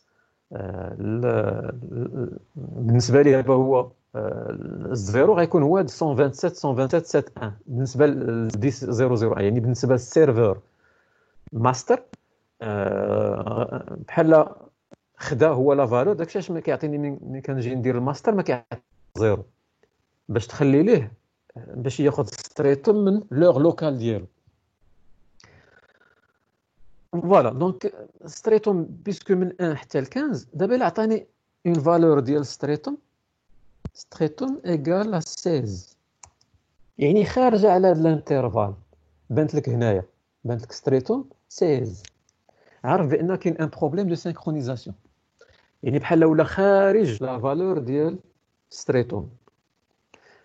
بالنسبه لي دابا هو الزيرو غيكون هو 127.127.7.1 بالنسبه ل 10.0.0، يعني بالنسبه للسيرفور ماستر بحال خدا هو لا فالور. داكشي اش ما كيعطيني ملي كنجي ندير الماستر، ما كيعطي زيرو باش تخلي ليه باش ياخذ ستريتوم من لوغ لوكال ديالو. فوالا دونك ستريتوم بيسكو من 1 حتى ل 15، دابا الا عطاني اون فالور ديال ستريتوم ايكال 16، يعني خارجه على هذا الانترفال. بانت لك هنايا، بانت لك ستريتوم 16، عارف بان كاين ان بروبليم دو سينكرونيزاسيون، يعني بحال ولا خارج لا فالور ديال ستريتوم.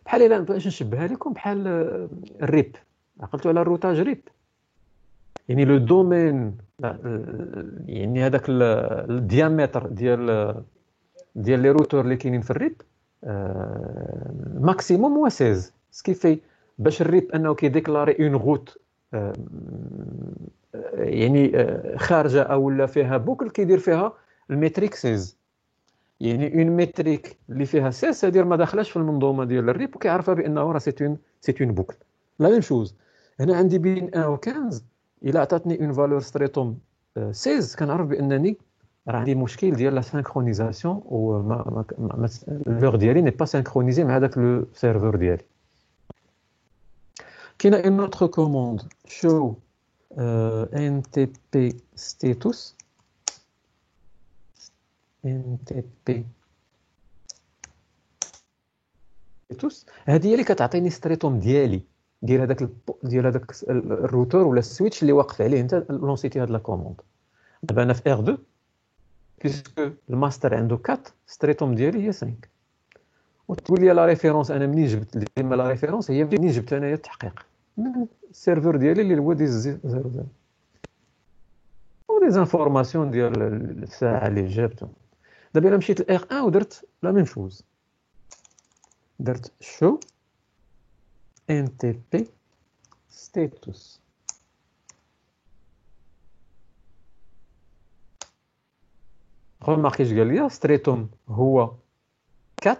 بحال الا باش نشبهها لكم بحال الريب، عقلتوا على الروتاج ريب، يعني لو دومين، يعني هذاك الديامتر ديال لي روتور اللي كاينين في الريب ماكسيموم هو 16. سكيفي باش الريب انه كيديكلاري اون روت يعني خارجه او لا فيها بوكل، كيدير فيها الميتريك 16. يعني اون ميتريك اللي فيها 16 هذه ما داخلاش في المنظومه ديال الريب، وكيعرفها بانه راه سي اون بوكل. لا ميم شوز هنا عندي بين 1 و 15، الا عطاتني اون فالور ستريتوم 16 كنعرف بانني راه عندي مشكل ديال لا سينكرونيزاسيون، و اللوغ ديالي ني با سينكرونيزي مع داك لو سيرفور ديالي. كاينه اون اوتر كوموند شو ان تي بي ستاتوس، ان تي بي ستاتوس، هذه هي اللي كتعطيني ستريتوم ديال هذاك الروتور ولا السويتش اللي واقف عليه انت لونسيتي هاد لا كوموند. دابا انا في ار 2 بيسكو الماستر عنده 4، ستريتوم ديالي هي 5، وتقول لي لا ريفيرونس انا منين جبت ديما لا ريفيرونس هي منين جبت انايا التحقيق من السيرفور ديالي اللي هو 00 ولي زانفورماسيون ديال الساعه اللي جابته. دابا الا مشيت لار 1 ودرت لا ميم شوز، درت شو ان تي بي ستاتوس، remarquez اش قال لي ستريتوم هو 4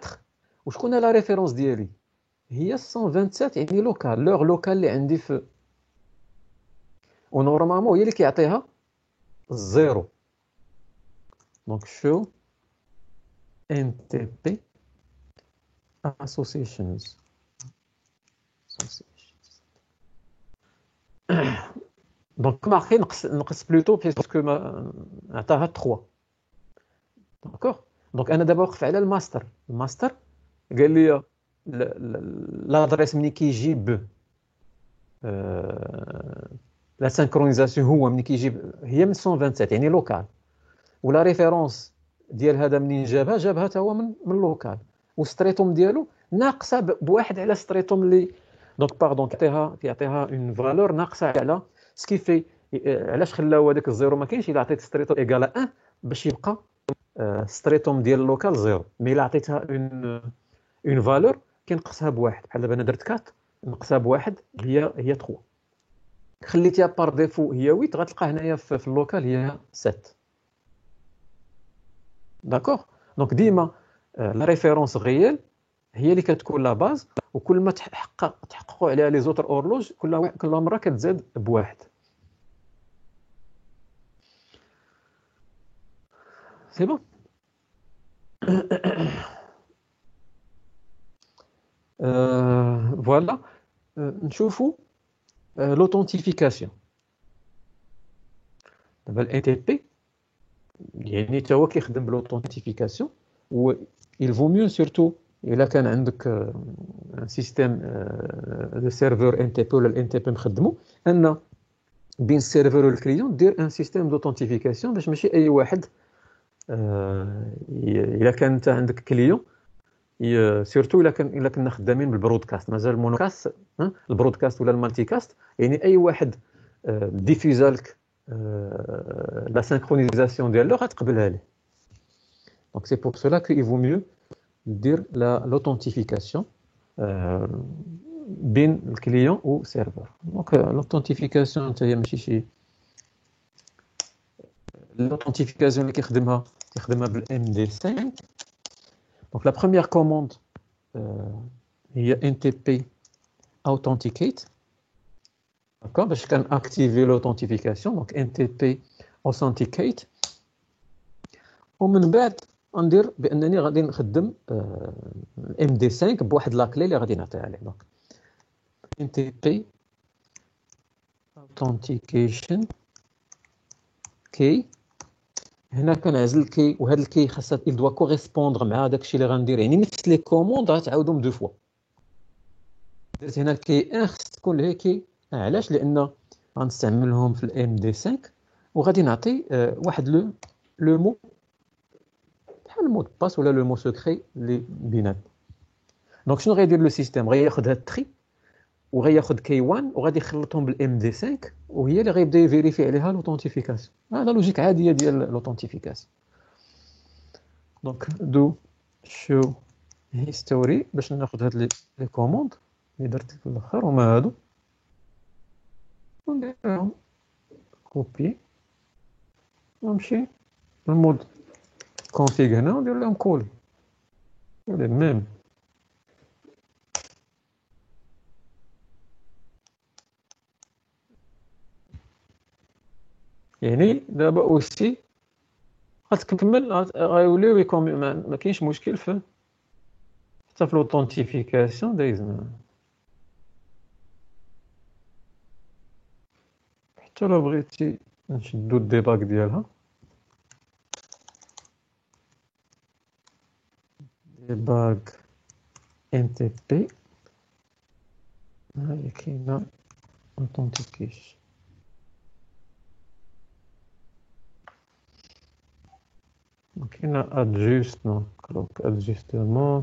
وشكون لا ريفيرونس ديالي هي 127 يعني لوكال لوغ لوكال اللي عندي في ونورمالمون هي اللي كيعطيها الزيرو. دونك شو NTP associations دونك ماركي نقص بلوتو بيسكو ما عطاها 3 داكوغ. دونك انا دابا وقف على الماستر قال لي لادريس ملي كيجيب لا سانكرونيزاسيون هو ملي كيجيب هي من 127 يعني لوكال ولا ريفيرونس ديال هذا منين جابها حتى هو من لوكال والستريتوم ديالو ناقصه بواحد على ستريتوم اللي دونك باردون كيعطيها اون فالور ناقصه على سكي في. علاش خلاو هذاك الزيرو ما كاينش الا عطيت ستريتوم ايكال 1 باش يبقى ستريتوم ديال اللوكال زيرو مي الا عطيتها اون فالور كينقصها بواحد بحال دابا انا درت 4 نقصها بواحد هي 3 خليتيها بار ديفو هي 8 غتلقى هنايا في اللوكال هي 7 داكوغ. دونك ديما لا ريفيرونس غيال هي اللي كتكون لا باز وكل ما تحققوا عليها لي زوتر اورلوج كل مره كتزاد بواحد. سي بون. فوالا نشوفوا لوثنتيفيكاسيون. دابا ال NTP يعني حتى هو كيخدم بلوثنتيفيكاسيون و il vaut mieux surtout الا كان عندك ان سيستيم دو سيرفور NTP ولا ال NTP مخدمو ان بين السيرفور والكليون دير ان سيستيم دوثنتيفيكاسيون باش ماشي اي واحد الا كان انت عندك كليون سيرتو الا كنا خدامين بالبرودكاست مازال المونوكاست البرودكاست ولا المالتي كاست يعني اي واحد ديفيزا لك لا سينكرونيزاسيون ديالو غتقبلها ليه. دونك سي بور سولا كو يفو ميو دير لوثنتيفيكاسيون بين الكليون و سيرفور. دونك لوثنتيفيكاسيون حتى هي ماشي شي لوثنتيفيكاسيون اللي كيخدمها بالام دي 5. دونك لا بروميير كوموند هي NTP authenticate d'accord باش كان اكتيفي لوثنتيفيكاسيون. دونك NTP authenticate ومن بعد ندير بانني غادي نخدم ام دي 5 بواحد لاكلي اللي غادي نعطيها عليه. دونك NTP authentication كي هنا كنعزل الكي وهذا الكي خاصها il doit correspondre مع داكشي اللي غندير يعني نفس لي كوموند غتعاودهم دو فوا. درت هنا كي 1 خص تكون هي كي علاش لان غنستعملهم في الام دي 5 وغادي نعطي واحد لو مو بحال المود باس ولا لو مو سكري اللي بينات. دونك شنو غيدير لو سيستيم غياخذ هاد التري وغياخذ كي 1 وغادي يخلطهم بالام دي 5 وهي اللي غيبدا يفيريفي عليها لوثنتيفيكاسيون. هذا لوجيك عاديه ديال لوثنتيفيكاسيون. دونك دو شو هيستوري باش ناخذ هاد لي كوموند اللي درت في الاخر هما هادو ونديرهم كوبي ونمشي للمود كونفيغ هنا وندير لهم كولي لي ميم. يعني دابا اوسي غتكمل غيوليو يكون ما كاينش مشكل في حتى في لوثنتيفيكاسيون دايزنا حتى لو بغيتي نشدو الديباغ ديالها ديباغ NTP هاي كاينه authentication كاينه adjustment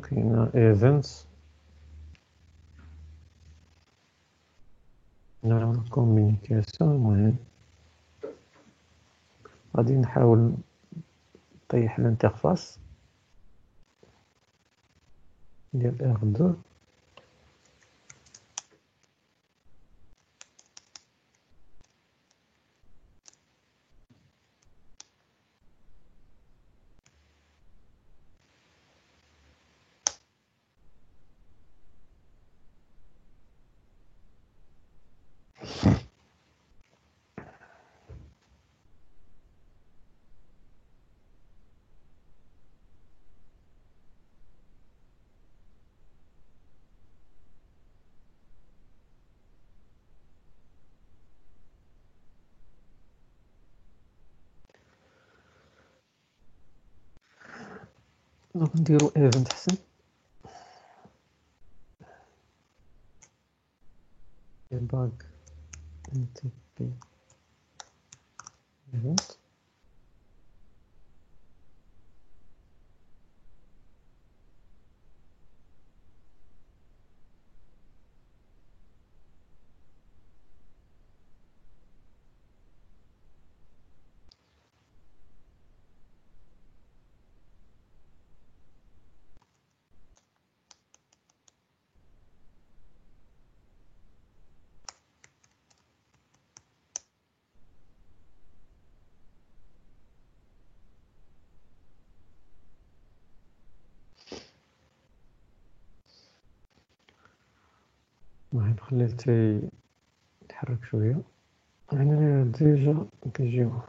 كاينه events كاينه communication. المهم غادي نحاول نطيح الانترفاس ديال R2 دونك نديرو ايفنت حسن debug ntp event. المهم نخليه حتى يتحرك شويه. هنا ديجا كيجيو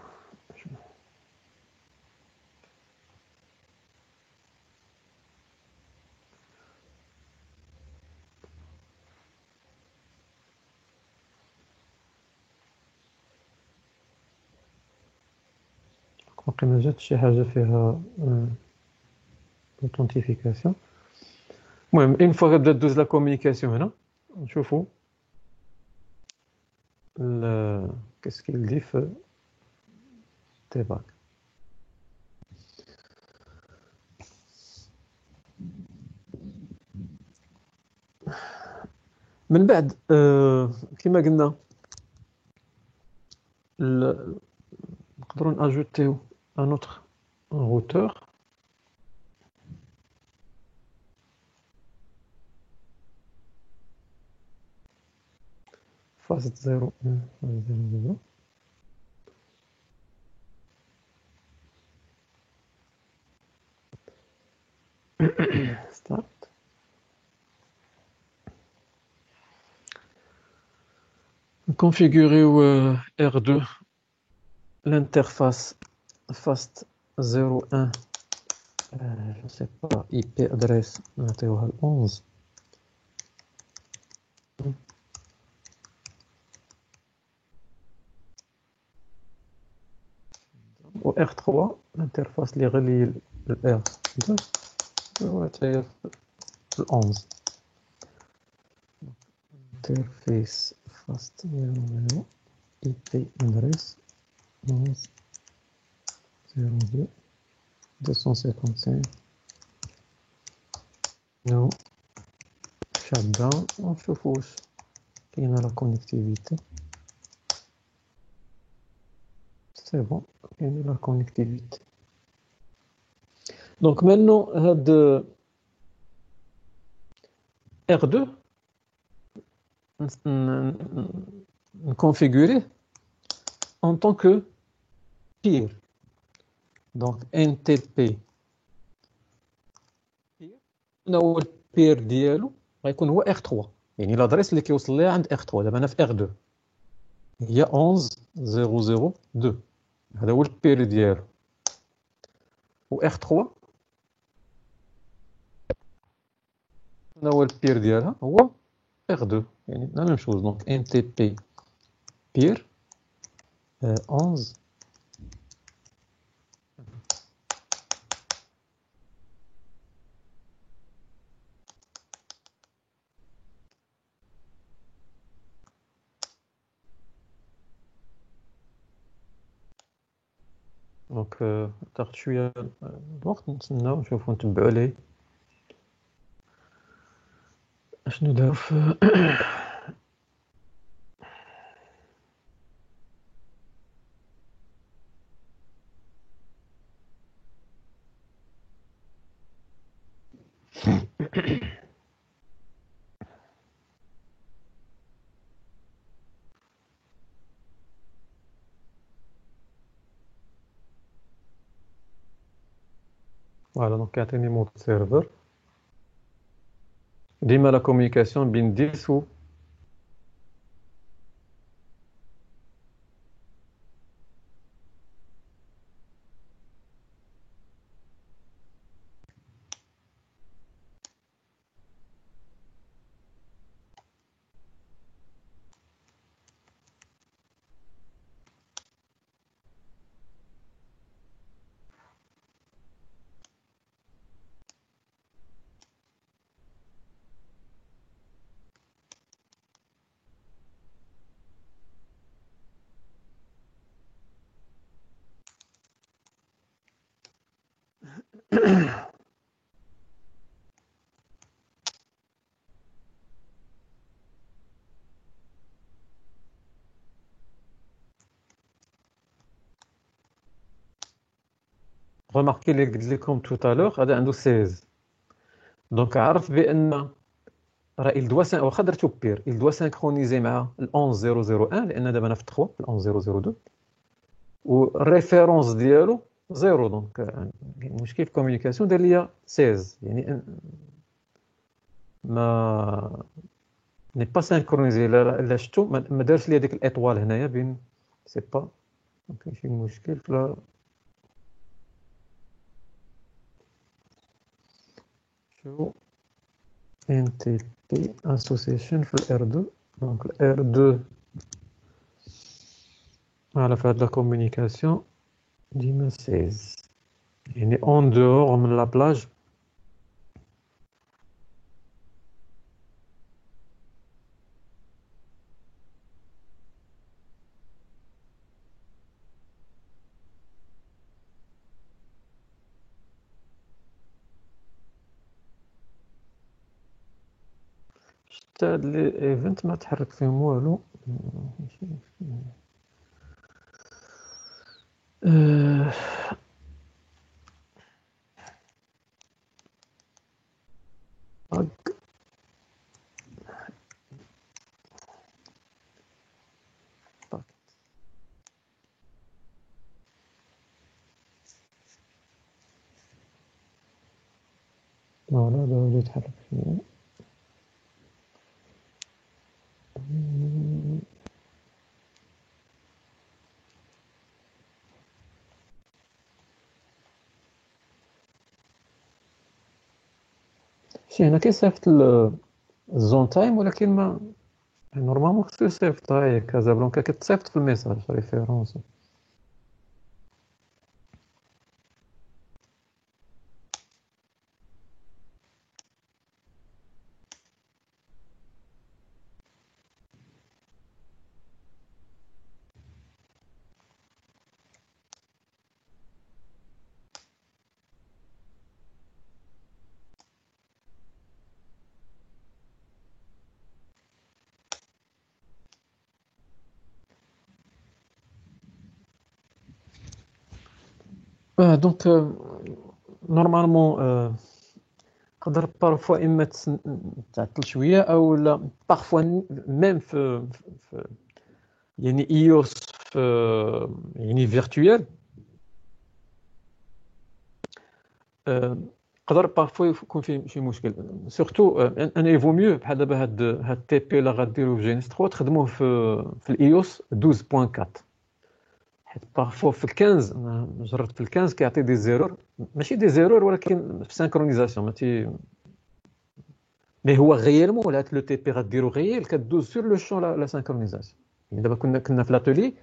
باقي ما جاتش شي حاجه فيها authentification. المهم اون فوا غتبدا دوز لا كومونيكاسيون هنا نشوفوا كاس كيلدي في debug. من بعد كما قلنا نقدروا ناجوتيو ان اوتر روتور فاست 0 0 ستارت. نكونفيغوريو R2 l'interface fast 01 je sais pas IP adresse نعطيوها 11 و R3 l'interface اللي غير R2 هو حتى 11 interface fast 00 IP adresse 11 02 255 نو shut down ونشوفو واش كاينه لا كونيكتيفيتي. سي بون كاينه لا كونيكتيفيتي. دونك مانو هاد R2 نكونفيغوريه en tant que peer. Donc NTP هو البير ديالو غيكون هو R3 يعني لادريس اللي كيوصل ليها عند R3. دابا انا في R2 هي 11002 هذا هو البير ديالو و R3 هذا هو البير ديالها هو R2 يعني لا ميم شوز. دونك NTP بير 11 دونك تاخد شويه الوقت نتسناو نشوفو نتبعو ليه اشنو دارو في فوالا. دونك كيعطيني مود سيرفر ديما لا كومونيكاسيون بين 10 و remarquez اللي قلت لكم tout à l'heure هذا عنده 16. دونك عرف بان راه il doit واخا درتو بير il doit synchroniser مع ال 11001 لان دابا انا في 3 في ال 11002 والريفيرونس ديالو زيرو. دونك المشكل في الكوميونيكاسيون دار ليا 16 يعني ما ني با سانكرونيزي. لا شفتو ما دارش ليا ديك الاطوال هنايا بين سي با. كاين شي مشكل في شو NTP association في الار 2. دونك الار 2 على في هاد لا كومونيكاسيون ديما 16 يعني اون دور من لا بلاج. شتا هاد لي ايفنت ما تحرك فيهم والو. أه فوالا دابا ولا يتحرك شويه. شي هنا كيصيفط الزون تايم ولكن ما نورمالمون خصو يصيفط. هاي كازابلانكا كتصيفط في الميساج ريفيرونس. دونك نورمالمون تقدر بارفوا اما تعطل شويه او لا بارفوا ميم في يعني ايوس في يعني فيرتوال قدر بارفوا يكون فيه شي مشكل. سورتو انا يفو ميو بحال دابا هاد تي بي لا غديروا في جينيس 3 تخدموه في الايوس 12.4 حيت بارفوا في ال 15 أنا جربت في ال 15 كيعطي دي زيرور ماشي دي زيرور ولكن في سانكرونيزاسيون مي هو غيالمون هاد لو تي بي غديرو غيال كدوز سور لو شون لا سانكرونيزاسيون. يعني دابا كنا في لاتولي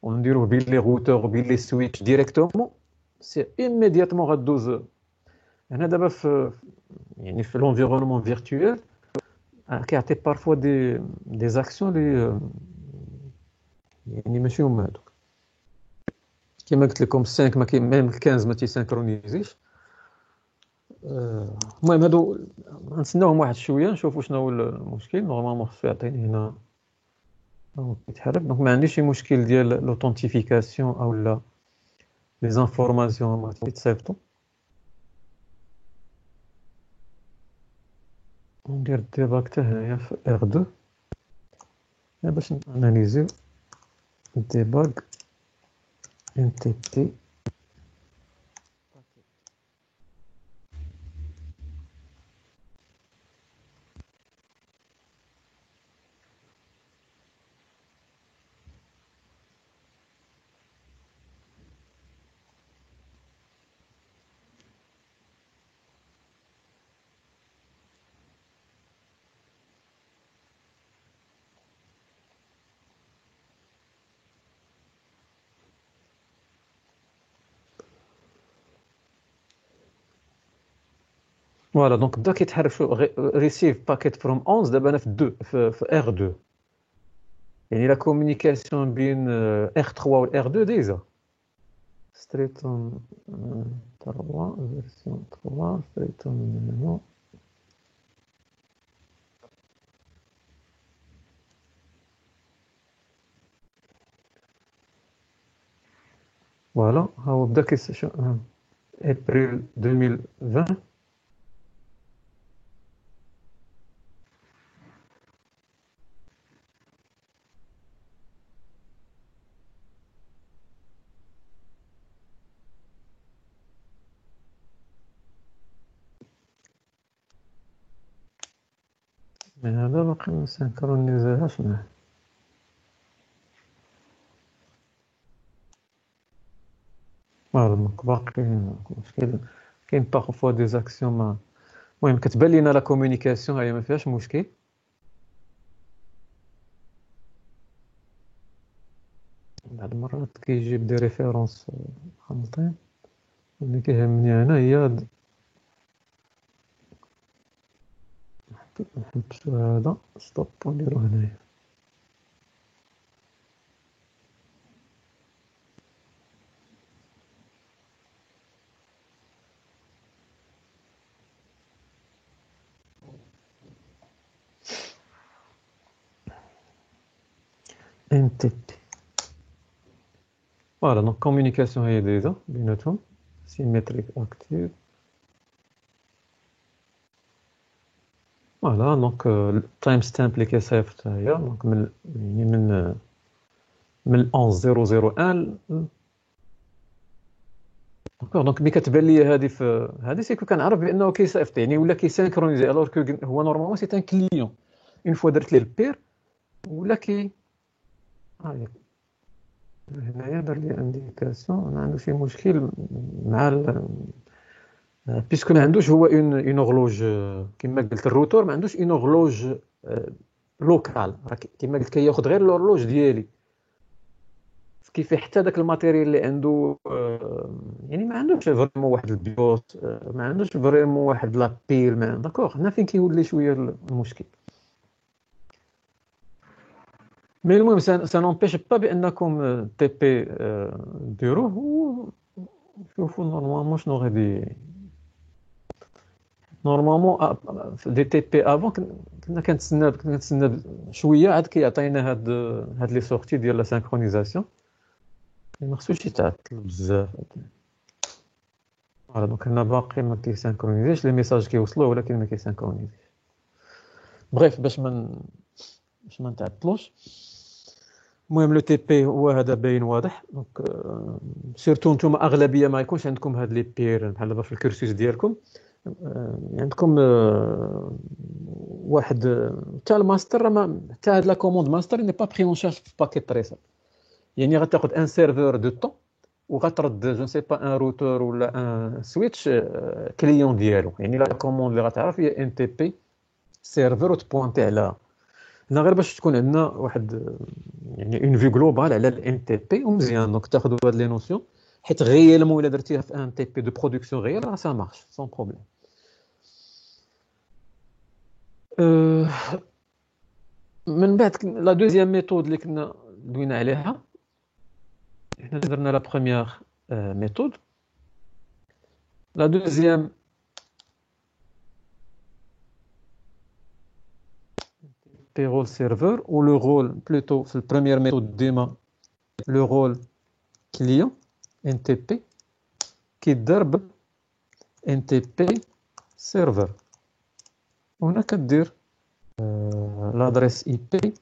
ونديروه بين لي روتور وبين لي سويتش ديريكتومون سي ايميدياتمون غدوز. هنا دابا في يعني في لونفيرونمون فيرتوال كيعطي بارفوا دي زاكسيون لي يعني ماشي هما هادوك. كما قلت لكم 5 ما كاين ميم 15 ما تيسانكرونيزيش. المهم هادو نتسناوهم واحد شويه نشوفوا شنو هو المشكل. نورمالمون خصو يعطيني هنا يتحرك. دونك ما عنديش شي مشكل ديال لوثنتيفيكاسيون او لا لي زانفورماسيون ما تيتصيفطوا. ندير الديباغ حتى هنايا في ار 2 باش ناناليزيو الديباغ ان تي بي. فوالا دونك بدا كيتحرك شو ريسيف باكيت فروم 11 دابا انا في 2 في ار 2 يعني لا كومونيكاسيون بين ار 3 و ار 2 ديجا ستريتون 3 فيرسيون 3 ستريتون. فوالا ها هو بدا avril 2020. Mais هذا باقي ما سانكرونيزاهاش معاه. دونك باقي مشكل. كاين بارفوا دي زاكسيون ما المهم كتبان لينا لا كومونيكاسيون هي ما فيهاش مشكل. بعض المرات كيجيب دي ريفيرونس خلطين. اللي كيهمني انا هي نحبسو هذا ستوب ونديرو هنايا. ان تي بي. فوالا دونك كومونيكاسيون هي ديجا بيناتهم سيميتريك اكتيف. فوالا دونك التايم ستامب اللي كيصيفط هي دونك من يعني من 11001. دونك دونك ملي كتبان لي هذه في هذه سيكو كنعرف بانه كيصيفط يعني ولا كيسينكرونيزي الوغ كو هو نورمالمون سي ان كليون. اون فوا درت ليه البير ولا كي هنايا دار لي انديكاسيون ما عندوش شي مشكل مع بيسكو ما عندوش هو اون اورلوج كما قلت الروتور ما عندوش اون اورلوج لوكال كما قلت كياخذ غير الاورلوج ديالي كيف حتى داك الماتيريال اللي عنده يعني ما عندوش فريمون واحد البيوت ما عندوش فريمون واحد لابيل ما داكوغ هنا فين كيولي شويه المشكل. مي المهم سا نونبيش با بانكم تي بي ديروه وشوفوا نورمالمون شنو غادي نورمالمون دي تي بي افون كنا كنتسنى شويه عاد كيعطينا هاد لي سورتي ديال لا سانكرونيزاسيون ما خصوش يتعطل بزاف. فوالا دونك هنا باقي ما كيسانكرونيزيش لي ميساج كيوصلوه ولكن ما كيسانكرونيزيش. بغيف باش ما نتعطلوش. المهم لو تي بي هو هذا باين واضح دونك سيرتو نتوما اغلبيه ما يكونش عندكم هاد لي بير بحال دابا في الكورسوس ديالكم عندكم واحد تاع الماستر ما حتى هاد لا كوموند ماستر ني با بري اون شارج في باكي بريسا يعني غتاخذ ان سيرفور دو طون وغترد جو سي با ان روتور ولا ان سويتش كليون ديالو يعني لا كوموند اللي غتعرف هي ان تي بي سيرفور وتبوانتي على هنا غير باش تكون عندنا واحد يعني اون في جلوبال على الان تي بي ومزيان دونك تاخذوا هاد لي نوسيون حيت غيالمون الا درتيها في ان تي بي دو برودكسيون غيال راه سا مارش سون بروبليم. من بعد لا دوزيام ميثود اللي كنا دوينا عليها حنا درنا لا بروميير méthode. La deuxième, c'est rôle serveur ou le rôle plutôt, c'est la première méthode ديما le rôle client NTP qui ضرب NTP serveur. هنا كدير l'adresse IP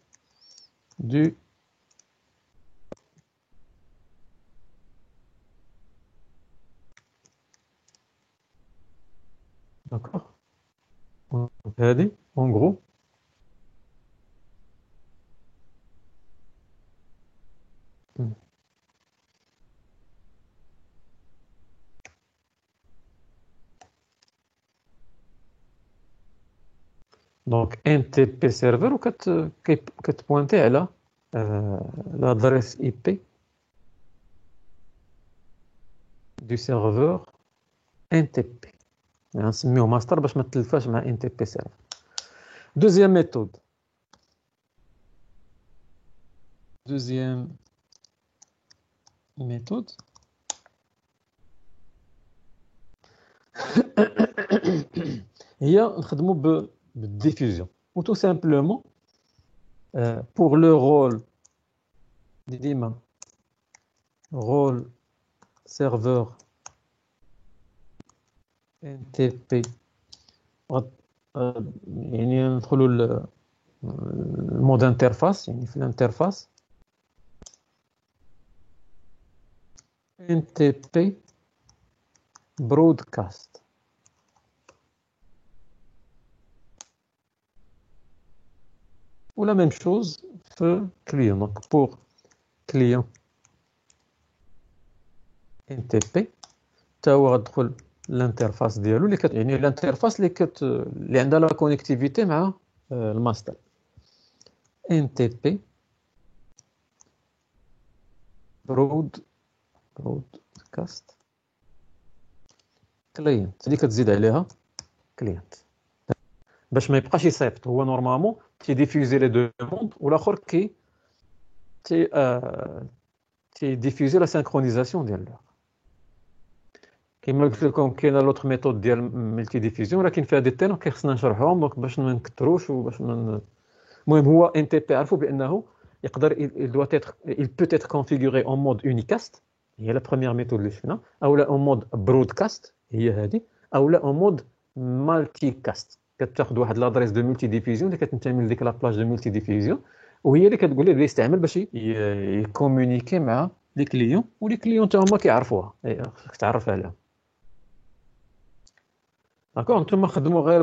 du d'accord. هذه en gros donc NTP serveur وكتبوانتي على l'adresse IP du serveur NTP يعني نسميوه ماستر باش ما تلفاش مع NTP server. Deuxième méthode. Deuxième méthode. هي نخدموا بالديفيوجن ou tout simplement pour le rôle ديما rôle serveur NTP يعني ندخلوا المود انترفاس، يعني في الانترفاس NTP برودكاست. ولا ميم شوز في كليون. دونك بور كليون NTP تا هو غتدخل الانترفاس ديالو اللي يعني الانترفاس اللي عندها لا كونيكتيفيتي مع الماستر. NTP برودكاست كلينت اللي كتزيد عليها كلينت باش ما يبقاش يصيفط. هو نورمالمون تيديفيوزي لي دوموند والاخر تيديفيوزي لا سينكرونيزاسيون ديال اللوغ. كما قلت لكم كاينه لوطر ميثود ديال ملتي ديفيزيون ولكن فيها دي تيرم كيخصنا نشرحوهم دونك باش ما نكثروش وباش من المهم هو ان تي بي عرفوا بانه يقدر il doit être il peut être configuré en mode unicast هي لا بروميير ميثود اللي شفنا او لا en mode broadcast هي هذه او لا en mode multicast كتاخذ واحد لادريس دو ملتي ديفيزيون اللي كتنتمي لديك لا بلاج دو ملتي ديفيزيون وهي اللي كتقول ليه يستعمل باش يكومونيكي مع لي كليون ولي كليون حتى هما كيعرفوها خصك تعرف عليها. داكوغ نتوما خدموا غير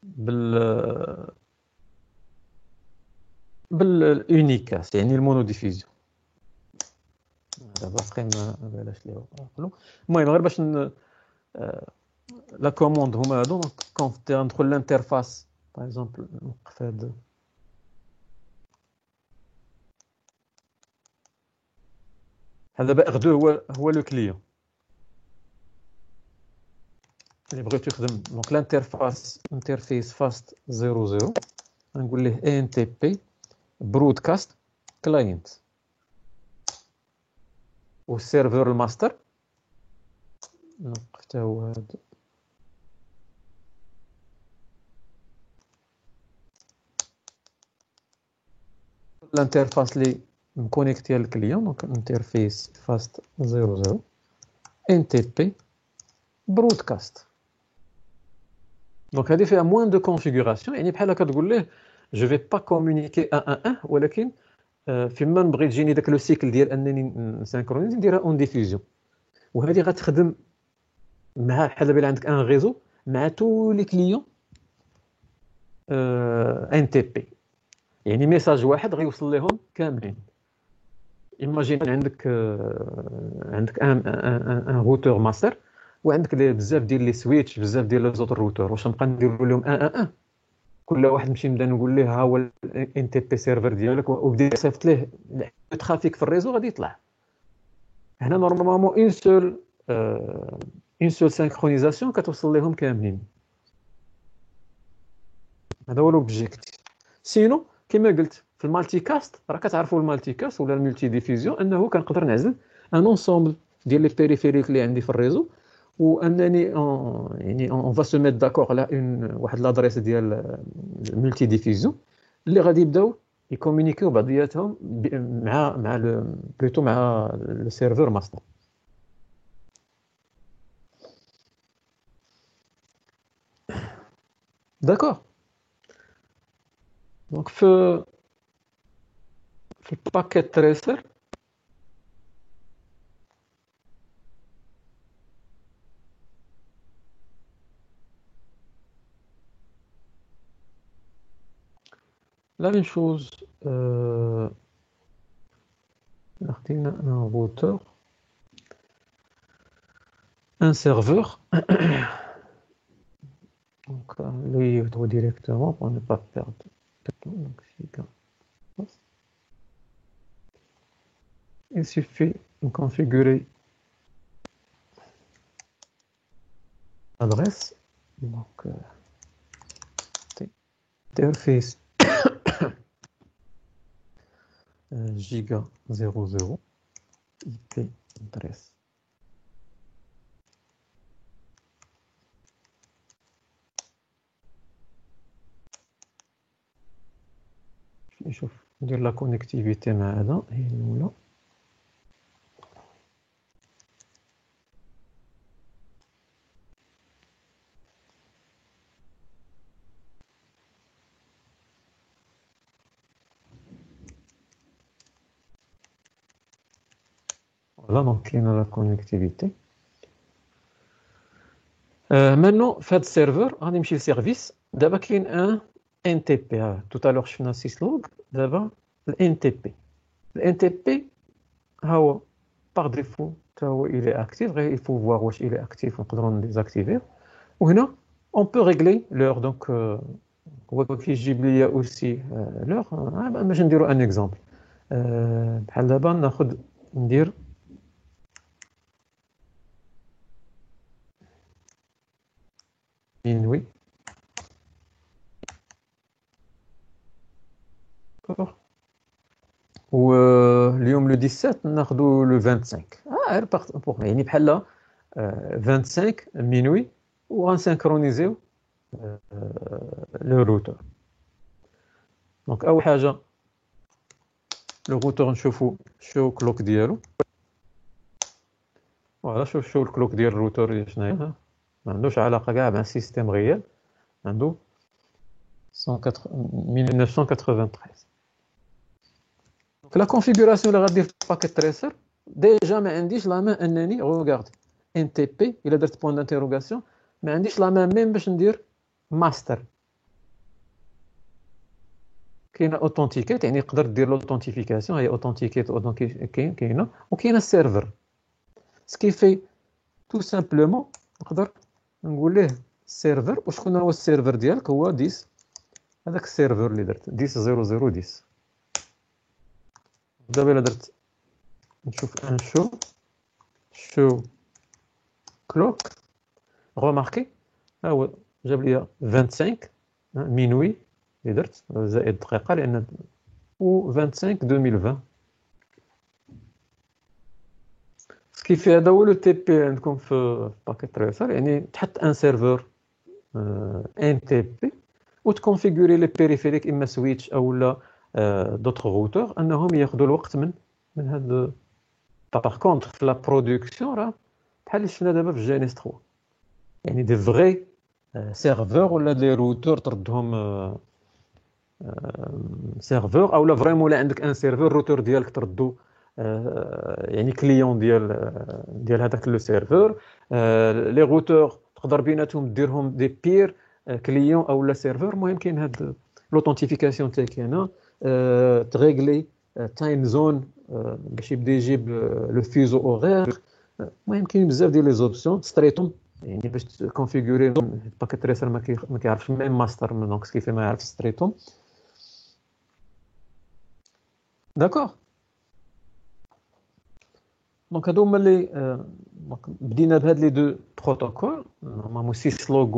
بال باليونيكاست يعني المونو ديفيزيون. دابا باقي ما بلاش ليه نقولوا. المهم غير باش لا كوموند هما هادو دونك ندخل لانترفاس باغ اكزومبل نوقف هاد هذا دابا R2 هو لو كليون اللي بغيتو يخدم دونك الانترفاس انترفيس فاست 00 غنقول ليه ان تي بي برودكاست كلاينت والسيرفر الماستر نوقف حتى هو هذا الانترفاس اللي مكونيكتي الكليون دونك انترفيس فاست 00 ان تي بي برودكاست. دونك هذه فيها موان دو كونفيغوراسيون يعني بحال كتقول ليه جو في با كومونيكي 1 ولكن فيما نبغي تجيني داك لو سيكل ديال انني نسينكرونيزي نديرها اون ديفيزيون وهذه غتخدم مع بحال دابا عندك ان ريزو مع تو لي كليون ان تي بي يعني ميساج واحد غيوصل لهم كاملين. ايماجين عندك ان روتور ماستر وعندك بزاف ديال لي سويتش بزاف ديال لي زوتر روتور واش نبقى ندير لهم ان كل واحد نمشي نبدا نقول ليه ها هو الان تي بي سيرفر ديالك وبدا يصيفط ليه الترافيك في الريزو غادي يطلع. هنا نورمالمون اون سول سينكرونيزاسيون كتوصل لهم كاملين. هذا هو لوبجيكتيف. سينو كما قلت في المالتي كاست راه كتعرفوا المالتي كاست ولا الملتي ديفيزيون انه كنقدر نعزل ان اونسومبل ديال لي بيريفيريك اللي عندي في الريزو وانني يعني اون فا سو ميت داكور على واحد لادريس ديال الملتي ديفيزيون اللي غادي يبداو يكومونيكيو بعضياتهم مع بلوتو مع السيرفر ماستر. داكور دونك في الباكيت تريسر la même chose عطينا un routeur un serveur donc lui directement pour ne pas perdre de temps donc il suffit de configurer l'adresse donc interface giga 00 IP adresse نشوف ندير لا كونيكتيفيتي مع هذا هي الاولى Voilà, donc il y a la connectivité. Maintenant, fait serveur, on a le service. D'abord, il y a un NTP. Tout à l'heure, je suis syslog. D'abord, le NTP. Le NTP, par défaut, il est actif. Il faut voir où il est actif. On peut le désactiver. Ou non, on peut régler l'heure. Donc, il y a aussi l'heure. Je vais dire un exemple. D'abord, on va dire minuit. D'accord. Ou le 17, on a le 25. Pour يعني بحال 25 minuit ou en synchronisé le routeur. Donc أول حاجة le routeur نشوفوا شو كلوك ديالو. فوالا شو الكلوك ديال الروتور شنو هي. ما عندوش علاقة كاع مع السيستم ريال. عنده 1993. Donc la configuration اللي غادير في الباكيت تريسر ديجا ما عنديش لا مان انني غوغارد ان تي بي الا درت بوين دانتيروغاسيون ما عنديش لا مان ميم باش ندير ماستر. كاينه اوثنتيكيت يعني يقدر دير لوثنتيفيكاسيون هي اوثنتيكيت كاينه وكاينه السيرفر سكيفي تو سامبلومون نقدر نقول ليه السيرفر وشكون هو السيرفر ديالك هو 10 هذاك السيرفر اللي درت 10.0.0.10. دابا الا درت نشوف ان شو كلوك remarquez ها هو جاب لي 25 minuit اللي درت زائد دقيقه لان و 25 2020 كيف هذا هو لو تي بي عندكم في باكيت تريسر يعني تحط ان سيرفر ان تي بي وتكونفيغوري لي بيريفيريك اما سويتش او لا دوطخ روتور انهم ياخذوا الوقت من هذا. باغ كونطخ في لا برودكسيون راه بحال اللي شفنا دابا في جينيس 3 يعني دي فغي سيرفور ولا دي روتور تردهم سيرفور او لا فريمون لا عندك ان سيرفور روتور ديالك تردو يعني كليون ديال هذاك لو سيرفور. لي روتور تقدر بيناتهم ديرهم دي بير كليون او لا سيرفور. المهم كاين هاد لوثنتيفيكاسيون تاعي كاينه تريغلي تايم زون باش يبدا يجيب لو فيزو اورير. المهم كاين بزاف ديال لي زوبسيون ستريتهم يعني باش تكونفيغوري باكيت تريسر ما كيعرفش ميم ماستر دونك كيف ما يعرف ستريتهم. داكور دونك هادو هما اللي بدينا بهاد لي دو بروتوكول نورمالمون سيسلوغ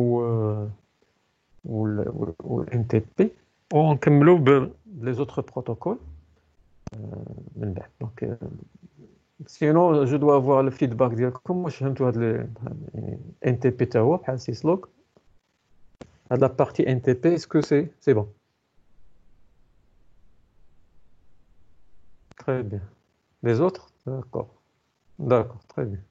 و ان تي بي ونكملوا بلي زوتر بروتوكول من بعد. دونك سينو جو دو افوار الفيدباك ديالكم واش فهمتوا هاد يعني ان تي بي تا هو بحال سيسلوغ هاد لا بارتي ان تي بي اسكو سي بون. Très bien. Les autres? D'accord. D'accord, très bien.